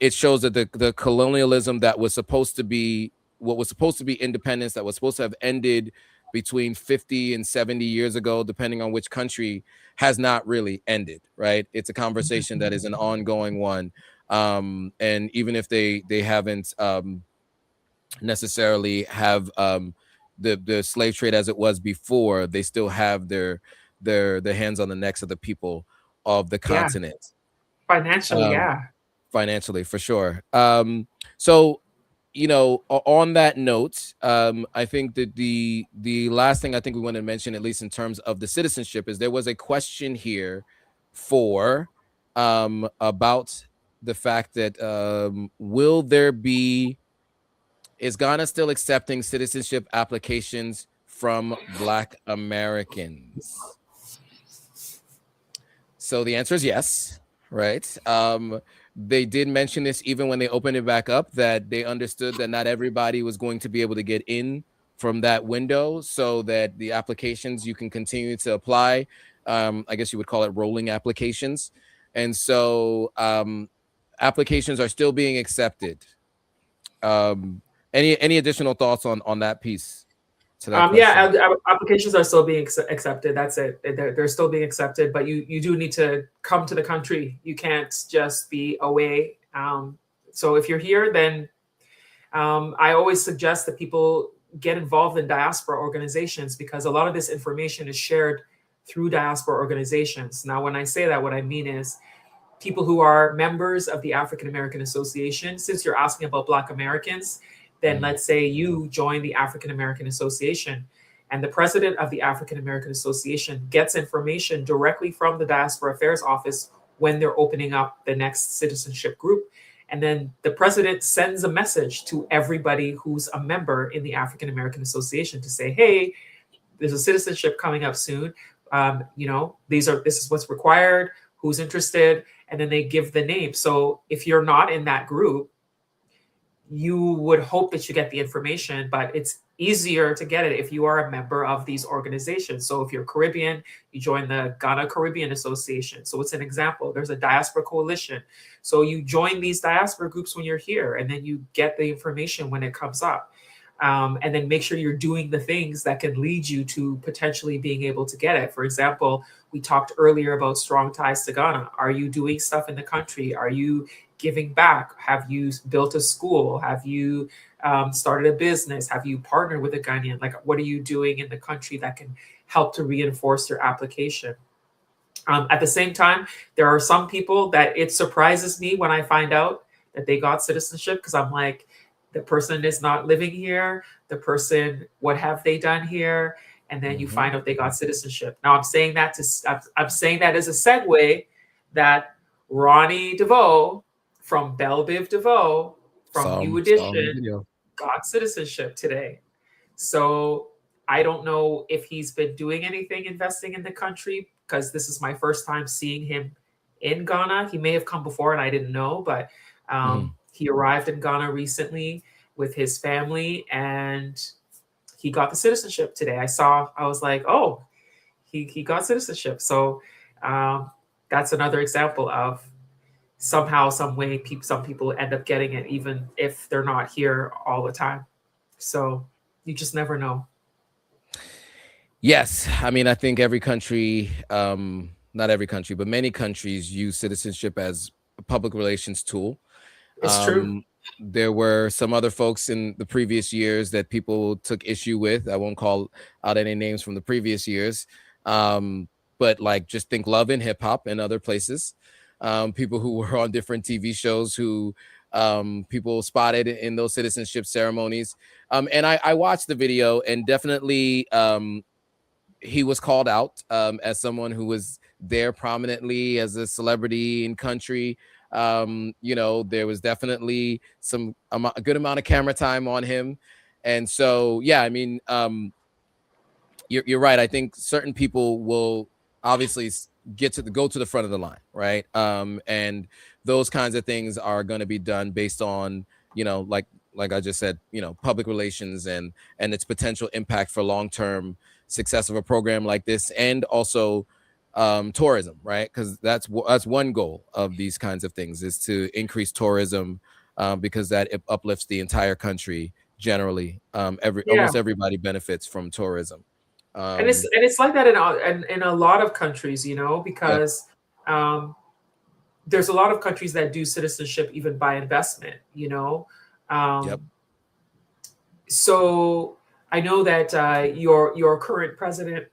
it shows that the colonialism that was supposed to be, what was supposed to be independence, that was supposed to have ended between 50 and 70 years ago, depending on which country, has not really ended, right? It's a conversation that is an ongoing one. And even if they haven't necessarily have the slave trade as it was before, they still have their their hands on the necks of the people of the continent. Financially, yeah. Financially, for sure. So, you know, on that note, I think that the last thing I think we want to mention, at least in terms of the citizenship, is there was a question here for about the fact that is Ghana still accepting citizenship applications from Black Americans? So the answer is yes, right? They did mention this even when they opened it back up, that they understood that not everybody was going to be able to get in from that window, so that the applications you can continue to apply. I guess you would call it rolling applications. And so applications are still being accepted. Any additional thoughts on that piece? To that question? Applications are still being accepted. That's it. They're still being accepted, but you do need to come to the country. You can't just be away. So if you're here, then I always suggest that people get involved in diaspora organizations, because a lot of this information is shared through diaspora organizations. Now, when I say that, what I mean is people who are members of the African American Association. Since you're asking about Black Americans, then let's say you join the African American Association, and the president of the African American Association gets information directly from the Diaspora Affairs Office when they're opening up the next citizenship group. And then the president sends a message to everybody who's a member in the African American Association to say, hey, there's a citizenship coming up soon. You know, this is what's required, who's interested, and then they give the name. So if you're not in that group, you would hope that you get the information, but it's easier to get it if you are a member of these organizations. So if you're Caribbean, you join the Ghana Caribbean Association. So it's an example. There's a diaspora coalition. So you join these diaspora groups when you're here, and then you get the information when it comes up. And then make sure you're doing the things that can lead you to potentially being able to get it. For example, we talked earlier about strong ties to Ghana. Are you doing stuff in the country? Are you giving back? Have you built a school? Have you started a business? Have you partnered with a Ghanaian? Like, what are you doing in the country that can help to reinforce your application? At the same time, there are some people that it surprises me when I find out that they got citizenship, because I'm like, the person is not living here. The person, what have they done here? And then you find out they got citizenship. Now I'm saying that as a segue that Ronnie DeVoe from Belle Biv DeVoe from New Edition got citizenship today. So I don't know if he's been doing anything investing in the country, because this is my first time seeing him in Ghana. He may have come before and I didn't know, but he arrived in Ghana recently with his family, and he got the citizenship today. I was like, oh, he got citizenship. So that's another example of somehow, some way, some people end up getting it, even if they're not here all the time. So you just never know. Yes. I mean, I think every country, not every country, but many countries use citizenship as a public relations tool. It's true. There were some other folks in the previous years that people took issue with. I won't call out any names from the previous years. But like, just think Love and Hip Hop and other places. People who were on different TV shows who people spotted in those citizenship ceremonies. And I watched the video, and definitely he was called out as someone who was there prominently as a celebrity in country. You know, there was definitely a good amount of camera time on him. And so, yeah, I mean, you're right. I think certain people will obviously go to the front of the line, right? And those kinds of things are going to be done based on, you know, like I just said, you know, public relations and its potential impact for long-term success of a program like this, and also tourism, right? Because that's one goal of these kinds of things, is to increase tourism, because that uplifts the entire country generally. Almost everybody benefits from tourism. And it's like that in a lot of countries, you know, because there's a lot of countries that do citizenship even by investment, you know. So I know that your current president,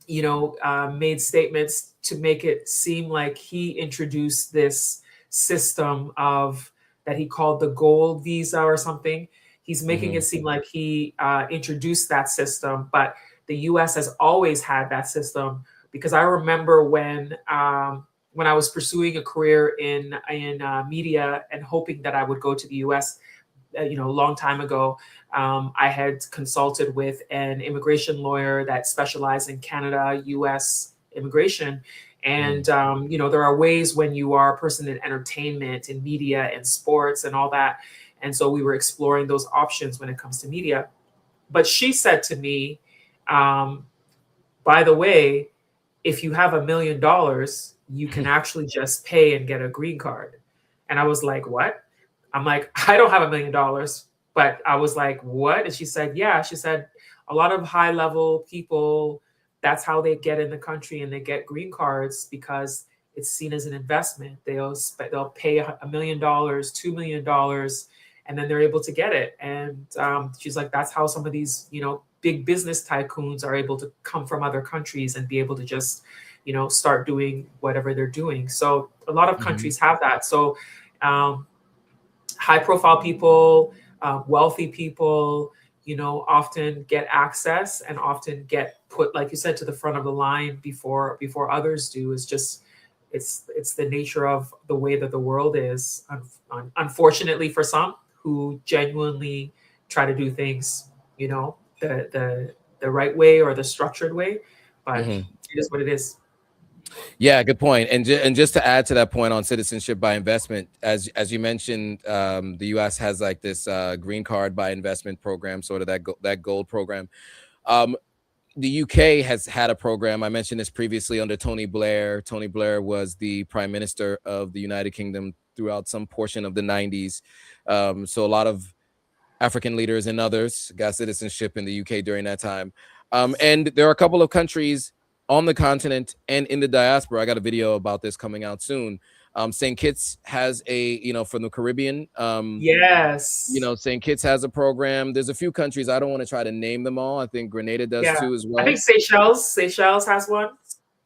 made statements to make it seem like he introduced this system of that he called the gold visa or something. He's making it seem like he introduced that system, but the U.S. has always had that system. Because I remember when I was pursuing a career in media and hoping that I would go to the U.S. A long time ago, I had consulted with an immigration lawyer that specialized in Canada, U.S. immigration. And, there are ways when you are a person in entertainment, in media and sports and all that. And so we were exploring those options when it comes to media. But she said to me, by the way, if you have $1 million, you can actually just pay and get a green card. And I was like, what? I'm like, I don't have $1 million. But I was like, what? And she said, yeah. She said, a lot of high level people, that's how they get in the country and they get green cards because it's seen as an investment. They'll pay $1 million, $2 million, and then they're able to get it. And she's like, that's how some of these, big business tycoons are able to come from other countries and be able to just, start doing whatever they're doing. So a lot of countries have that. So high profile people, wealthy people, often get access and often get put, like you said, to the front of the line before others do. It's the nature of the way that the world is, unfortunately for some who genuinely try to do things, the right way or the structured way, but it is what it is. Yeah, good point. And just to add to that point on citizenship by investment, as you mentioned, the U.S. has like this green card by investment program, sort of that gold program. The UK has had a program. I mentioned this previously under Tony Blair. Tony Blair was the Prime Minister of the United Kingdom throughout some portion of the 90s. So a lot of African leaders and others got citizenship in the UK during that time. And there are a couple of countries on the continent and in the diaspora. I got a video about this coming out soon. St. Kitts has from the Caribbean. Yes. St. Kitts has a program. There's a few countries. I don't want to try to name them all. I think Grenada does too as well. I think Seychelles has one.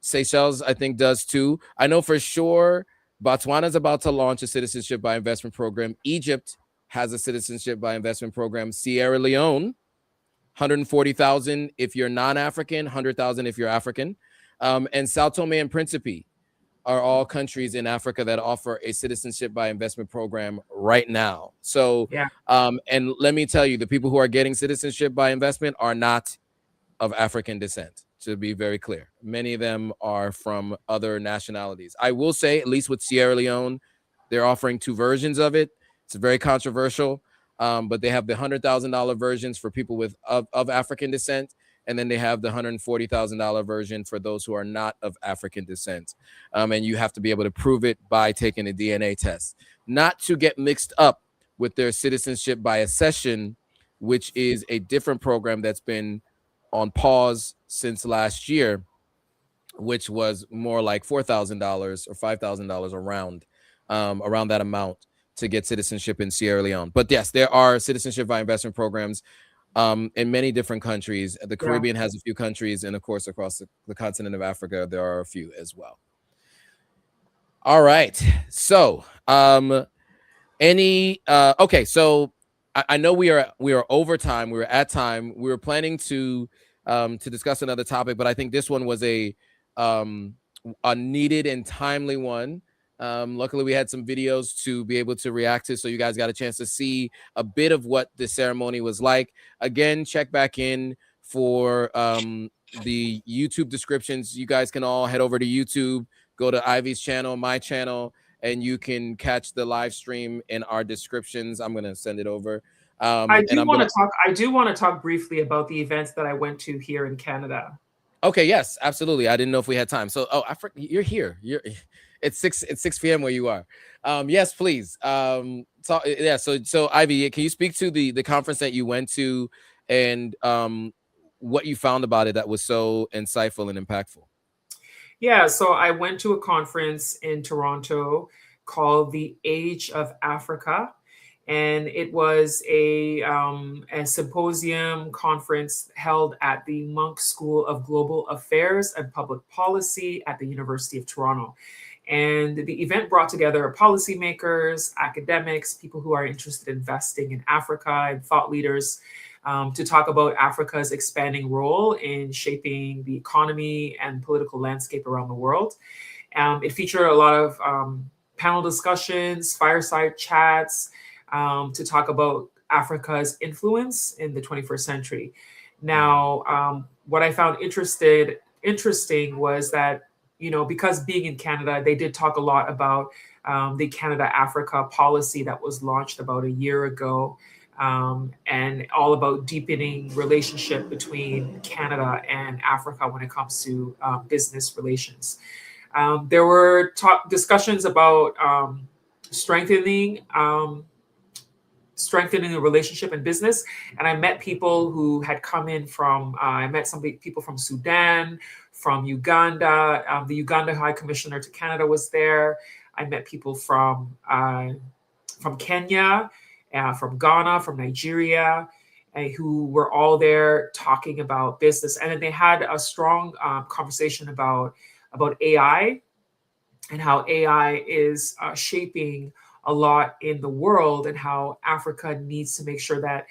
Seychelles, I think, does too. I know for sure Botswana's about to launch a citizenship by investment program. Egypt has a citizenship by investment program. Sierra Leone, 140,000 if you're non-African, 100,000 if you're African. And Sao Tome and Principe are all countries in Africa that offer a citizenship by investment program right now. So, and let me tell you, the people who are getting citizenship by investment are not of African descent, to be very clear. Many of them are from other nationalities. I will say, at least with Sierra Leone, they're offering two versions of it. It's very controversial, but they have the $100,000 versions for people of African descent, and then they have the $140,000 version for those who are not of African descent. And you have to be able to prove it by taking a DNA test. Not to get mixed up with their citizenship by accession, which is a different program that's been on pause since last year, which was more like $4,000 or $5,000 around that amount to get citizenship in Sierra Leone. But yes, there are citizenship by investment programs in many different countries. The Caribbean has a few countries, and of course, across the continent of Africa, there are a few as well. All right. So, okay. So I know we are over time. We were at time. We were planning to discuss another topic, but I think this one was a needed and timely one. Luckily, we had some videos to be able to react to, so you guys got a chance to see a bit of what the ceremony was like. Again, check back in for the YouTube descriptions. You guys can all head over to YouTube, go to Ivy's channel, my channel, and you can catch the live stream in our descriptions. I'm going to send it over. I do want to talk briefly about the events that I went to here in Canada. Okay, yes, absolutely. I didn't know if we had time. So, you're here. It's 6 p.m. where you are. Yes, please. So Ivy, can you speak to the conference that you went to and what you found about it that was so insightful and impactful? Yeah, so I went to a conference in Toronto called The Age of Africa. And it was a symposium conference held at the Monk School of Global Affairs and Public Policy at the University of Toronto. And the event brought together policymakers, academics, people who are interested in investing in Africa, and thought leaders to talk about Africa's expanding role in shaping the economy and political landscape around the world. It featured a lot of panel discussions, fireside chats, to talk about Africa's influence in the 21st century. Now, what I found interesting was that, you know, because being in Canada, they did talk a lot about the Canada-Africa policy that was launched about a year ago, and all about deepening relationship between Canada and Africa when it comes to business relations. There were discussions about strengthening the relationship in business. And I met people who had come in from, I met some people from Sudan, from Uganda. The Uganda High Commissioner to Canada was there. I met people from Kenya, from Ghana, from Nigeria, who were all there talking about business. And then they had a strong conversation about AI and how AI is shaping a lot in the world, and how Africa needs to make sure that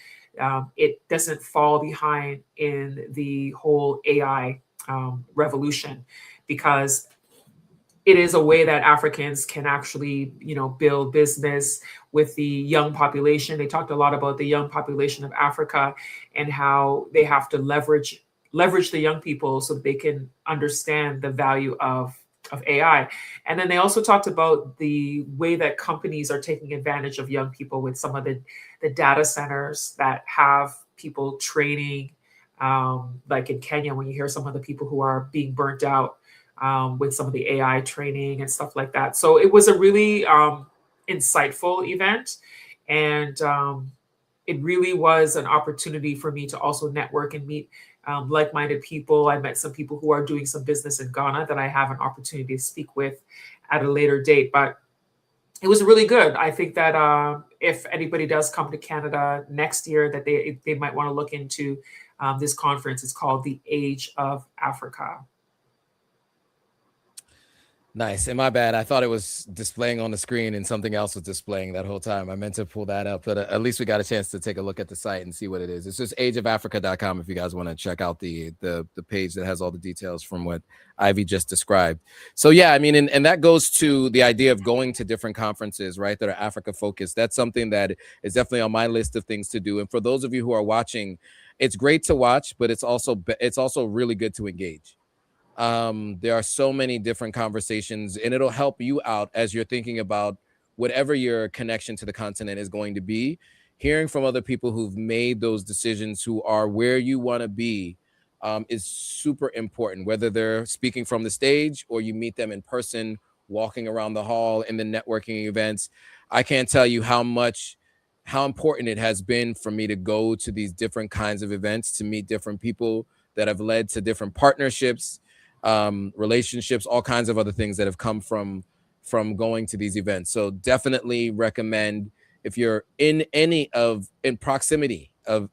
it doesn't fall behind in the whole AI revolution, because it is a way that Africans can actually, you know, build business with the young population. They talked a lot about the young population of Africa and how they have to leverage the young people so that they can understand the value of AI. And then they also talked about the way that companies are taking advantage of young people with some of the data centers that have people training, like in Kenya, when you hear some of the people who are being burnt out with some of the AI training and stuff like that. So it was a really insightful event. And it really was an opportunity for me to also network and meet like-minded people. I met some people who are doing some business in Ghana that I have an opportunity to speak with at a later date. But it was really good. I think that if anybody does come to Canada next year, that they might want to look into this conference. It's called The Age of Africa. Nice. And my bad, I thought it was displaying on the screen and something else was displaying that whole time. I meant to pull that up, but at least we got a chance to take a look at the site and see what it is. It's just ageofafrica.com if you guys want to check out the page that has all the details from what Ivy just described. So yeah, I mean, and that goes to the idea of going to different conferences, right, that are Africa focused. That's something that is definitely on my list of things to do. And for those of you who are watching, it's great to watch, but it's also really good to engage. There are so many different conversations, and it'll help you out as you're thinking about whatever your connection to the continent is going to be. Hearing from other people who've made those decisions, who are where you want to be, is super important, whether they're speaking from the stage or you meet them in person, walking around the hall in the networking events. I can't tell you how important it has been for me to go to these different kinds of events, to meet different people that have led to different partnerships, relationships, all kinds of other things that have come from going to these events. So definitely recommend, if you're in proximity of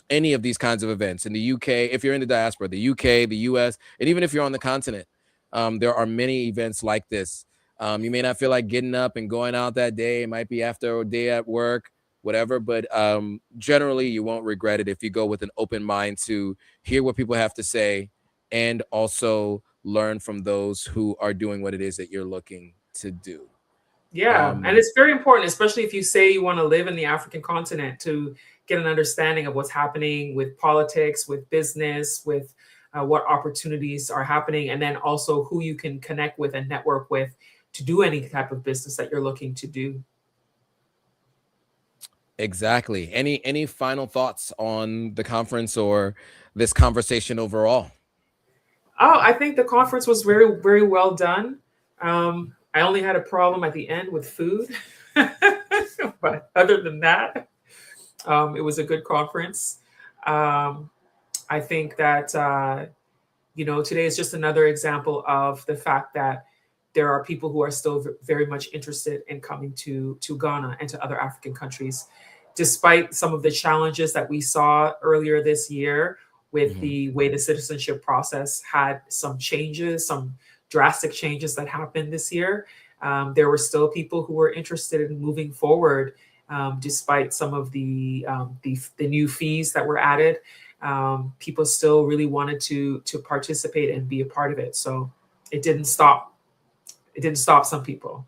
any of these kinds of events in the UK, if you're in the diaspora, the UK, the US, and even if you're on the continent, there are many events like this. You may not feel like getting up and going out that day. It might be after a day at work, whatever, but generally you won't regret it if you go with an open mind to hear what people have to say and also learn from those who are doing what it is that you're looking to do. Yeah, and it's very important, especially if you say you want to live in the African continent, to get an understanding of what's happening with politics, with business, with what opportunities are happening, and then also who you can connect with and network with to do any type of business that you're looking to do. Exactly. Any final thoughts on the conference or this conversation overall? Oh, I think the conference was very, very well done. I only had a problem at the end with food, but other than that, it was a good conference. I think that, today is just another example of the fact that there are people who are still very much interested in coming to Ghana and to other African countries, despite some of the challenges that we saw earlier this year with the way the citizenship process had some changes, some drastic changes that happened this year. There were still people who were interested in moving forward, despite some of the new fees that were added. People still really wanted to participate and be a part of it. So it didn't stop. It didn't stop some people.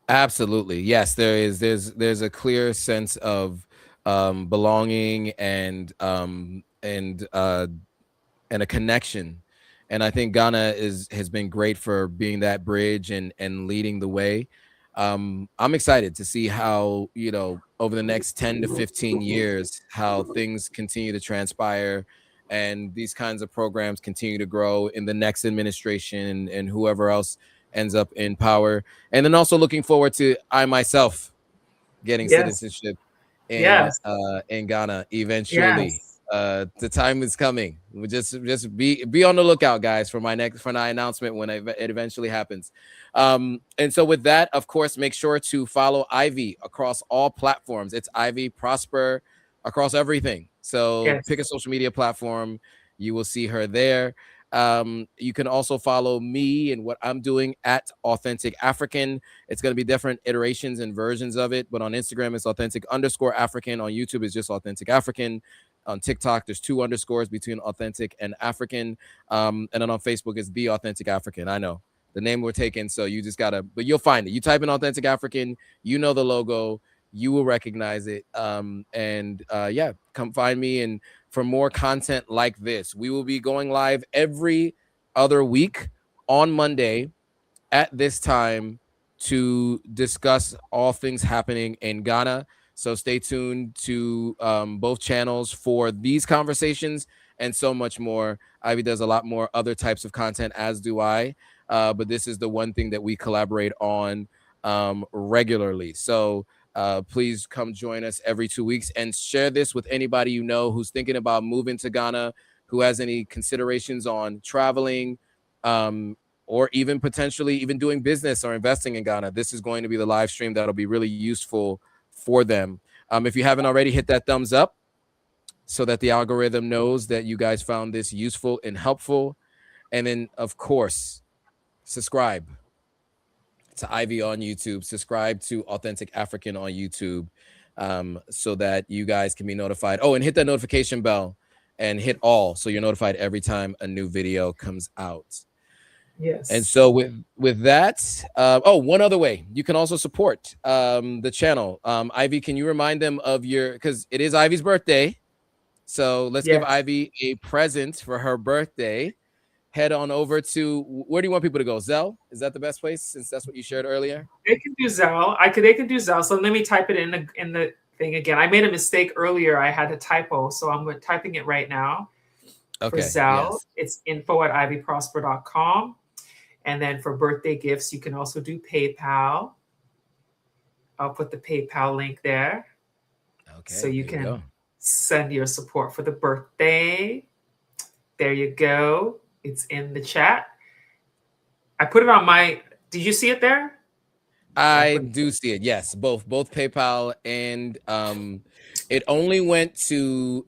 Absolutely, yes. There's a clear sense of belonging and a connection. And I think Ghana has been great for being that bridge and leading the way. I'm excited to see how, over the next 10 to 15 years, how things continue to transpire and these kinds of programs continue to grow in the next administration and whoever else ends up in power. And then also looking forward to I myself getting citizenship in Ghana eventually. Yes. The time is coming. We'll just be on the lookout, guys, for my announcement when it eventually happens. And so with that, of course, make sure to follow Ivy across all platforms. It's Ivy Prosper across everything. So pick a social media platform. You will see her there. You can also follow me and what I'm doing at Authentic African. It's going to be different iterations and versions of it, but on Instagram, it's Authentic_African. On YouTube, it's just Authentic African. On TikTok, there's 2 underscores between Authentic and African. And then on Facebook, it's The Authentic African. I know the name we're taking, so you just gotta, but you'll find it. You type in Authentic African, you know the logo, you will recognize it. Yeah, come find me. And for more content like this, we will be going live every other week on Monday at this time to discuss all things happening in Ghana. So stay tuned to both channels for these conversations and so much more. Ivy does a lot more other types of content, as do I. But this is the one thing that we collaborate on regularly. So please come join us every 2 weeks and share this with anybody you know who's thinking about moving to Ghana, who has any considerations on traveling, or even potentially even doing business or investing in Ghana. This is going to be the live stream that'll be really useful for them. If you haven't already, hit that thumbs up so that the algorithm knows that you guys found this useful and helpful. And then, of course, subscribe to Ivy on YouTube, subscribe to Authentic African on YouTube, so that you guys can be notified. Oh, and hit that notification bell and hit all so you're notified every time a new video comes out. Yes. And so with that, one other way you can also support the channel. Ivy, can you remind them of because it is Ivy's birthday, so let's give Ivy a present for her birthday. Head on over to, where do you want people to go? Zelle? Is that the best place, since that's what you shared earlier? They can do Zelle. They can do Zelle. So let me type it in the thing again. I made a mistake earlier. I had a typo, so I'm typing it right now. Okay. For Zelle, it's info@ivyprosper.com. And then for birthday gifts, you can also do PayPal. I'll put the PayPal link there. Okay. So you can send your support for the birthday. There you go. It's in the chat. I put it on did you see it there? I do see it. Yes, both PayPal and it only went to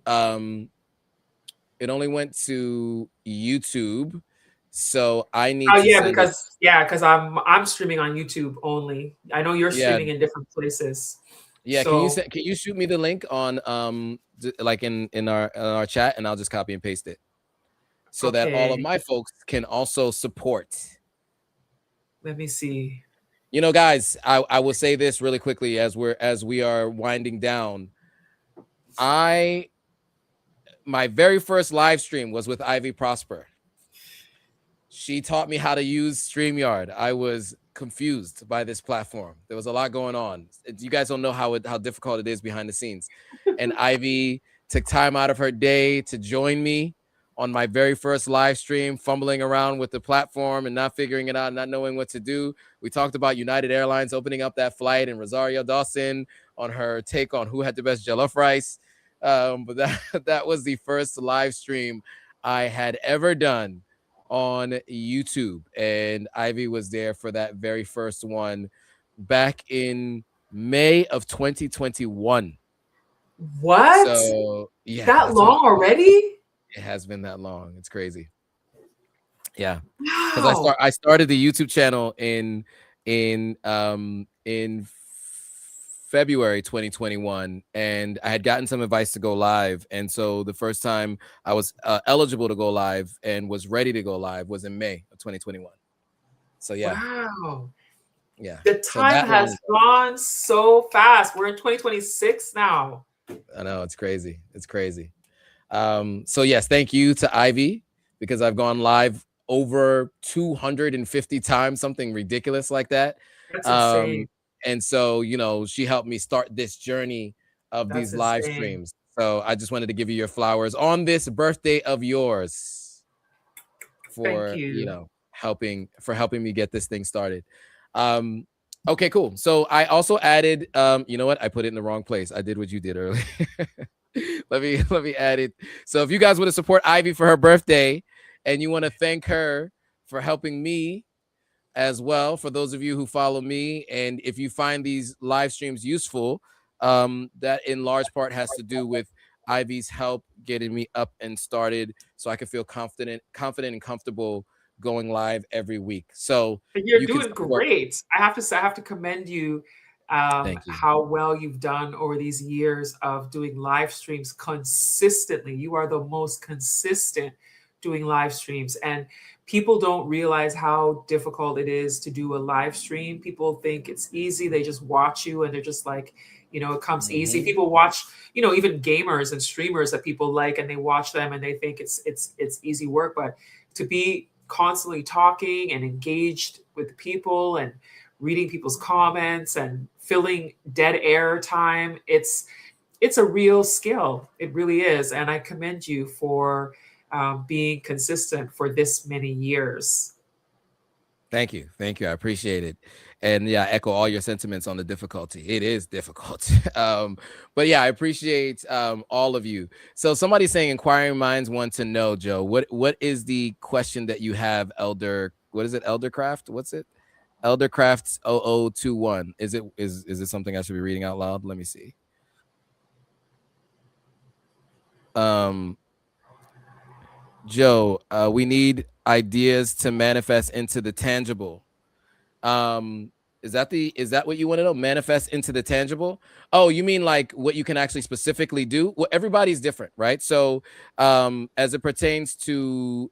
YouTube. So I need because I'm streaming on YouTube only. I know you're streaming in different places. Yeah, so, can you shoot me the link on like in our chat, and I'll just copy and paste it so that all of my folks can also support. Let me see. Guys, I will say this really quickly as we are winding down. My very first live stream was with Ivy Prosper. She taught me how to use StreamYard. I was confused by this platform. There was a lot going on. You guys don't know how difficult it is behind the scenes. And Ivy took time out of her day to join me on my very first live stream, fumbling around with the platform and not figuring it out, not knowing what to do. We talked about United Airlines opening up that flight and Rosario Dawson on her take on who had the best jollof rice. But that was the first live stream I had ever done on YouTube, and Ivy was there for that very first one back in May of 2021. What? So yeah, That that's long already? it has been that long. It's crazy. Yeah, because Wow. I started the YouTube channel in February 2021, and I had gotten some advice to go live, and so the first time I was eligible to go live and was ready to go live was in May of 2021. So yeah, Wow. yeah. The So time that has long, gone so fast. We're in 2026 now. I know, it's crazy. It's crazy. So yes, thank you to Ivy, because I've gone live over 250 times, something ridiculous like that. That's insane. Um, and so, you know, she helped me start this journey of That's these live insane. streams. So I just wanted to give you your flowers on this birthday of yours Thank for, you you. know, helping me get this thing started. Okay, cool. So I also added, you know what? I put it in the wrong place. I did what you did earlier. let me add it. So if you guys want to support Ivy for her birthday and you want to thank her for helping me as well, for those of you who follow me, and if you find these live streams useful, that in large part has to do with Ivy's help getting me up and started so I can feel confident and comfortable going live every week. So You're you can doing support. great. I have to say, I have to commend you, Thank you. how well you've done over these years of doing live streams consistently. You are the most consistent doing live streams, and people don't realize how difficult it is to do a live stream. People think it's easy. They just watch you and they're just like, you know, it comes easy. People watch, you know, even gamers and streamers that people like, and they watch them and they think it's easy work. But to be constantly talking and engaged with people and reading people's comments and filling dead air time, it's a real skill. It really is. And I commend you for being consistent for this many years. Thank you. I appreciate it. And yeah, I echo all your sentiments on the difficulty. It is difficult. But yeah, I appreciate all of you. So somebody's saying inquiring minds want to know, Joe, what is the question that you have, Elder? What is it, Eldercraft? What's it? Eldercraft 0021. Is it something I should be reading out loud? Let me see. Joe, we need ideas to manifest into the tangible. Is that what you want to know? Manifest into the tangible? Oh, you mean like what you can actually specifically do? Well, everybody's different, right? So as it pertains to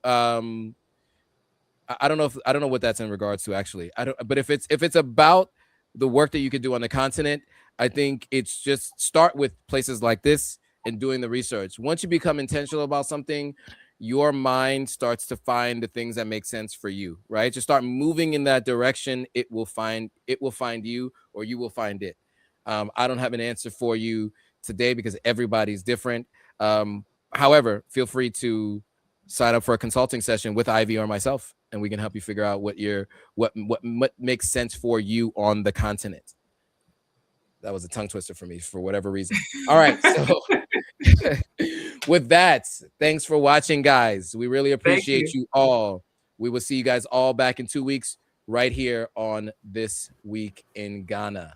I don't know what that's in regards to, actually. But if it's about the work that you could do on the continent, I think it's just start with places like this and doing the research. Once you become intentional about something, your mind starts to find the things that make sense for you, right? Just start moving in that direction. It will find you, or you will find it. I don't have an answer for you today because everybody's different. However, feel free to sign up for a consulting session with Ivy or myself, and we can help you figure out what makes sense for you on the continent. That was a tongue twister for me for whatever reason. All right, so with that, thanks for watching, guys. We really appreciate you all. We will see you guys all back in 2 weeks right here on This Week in Ghana.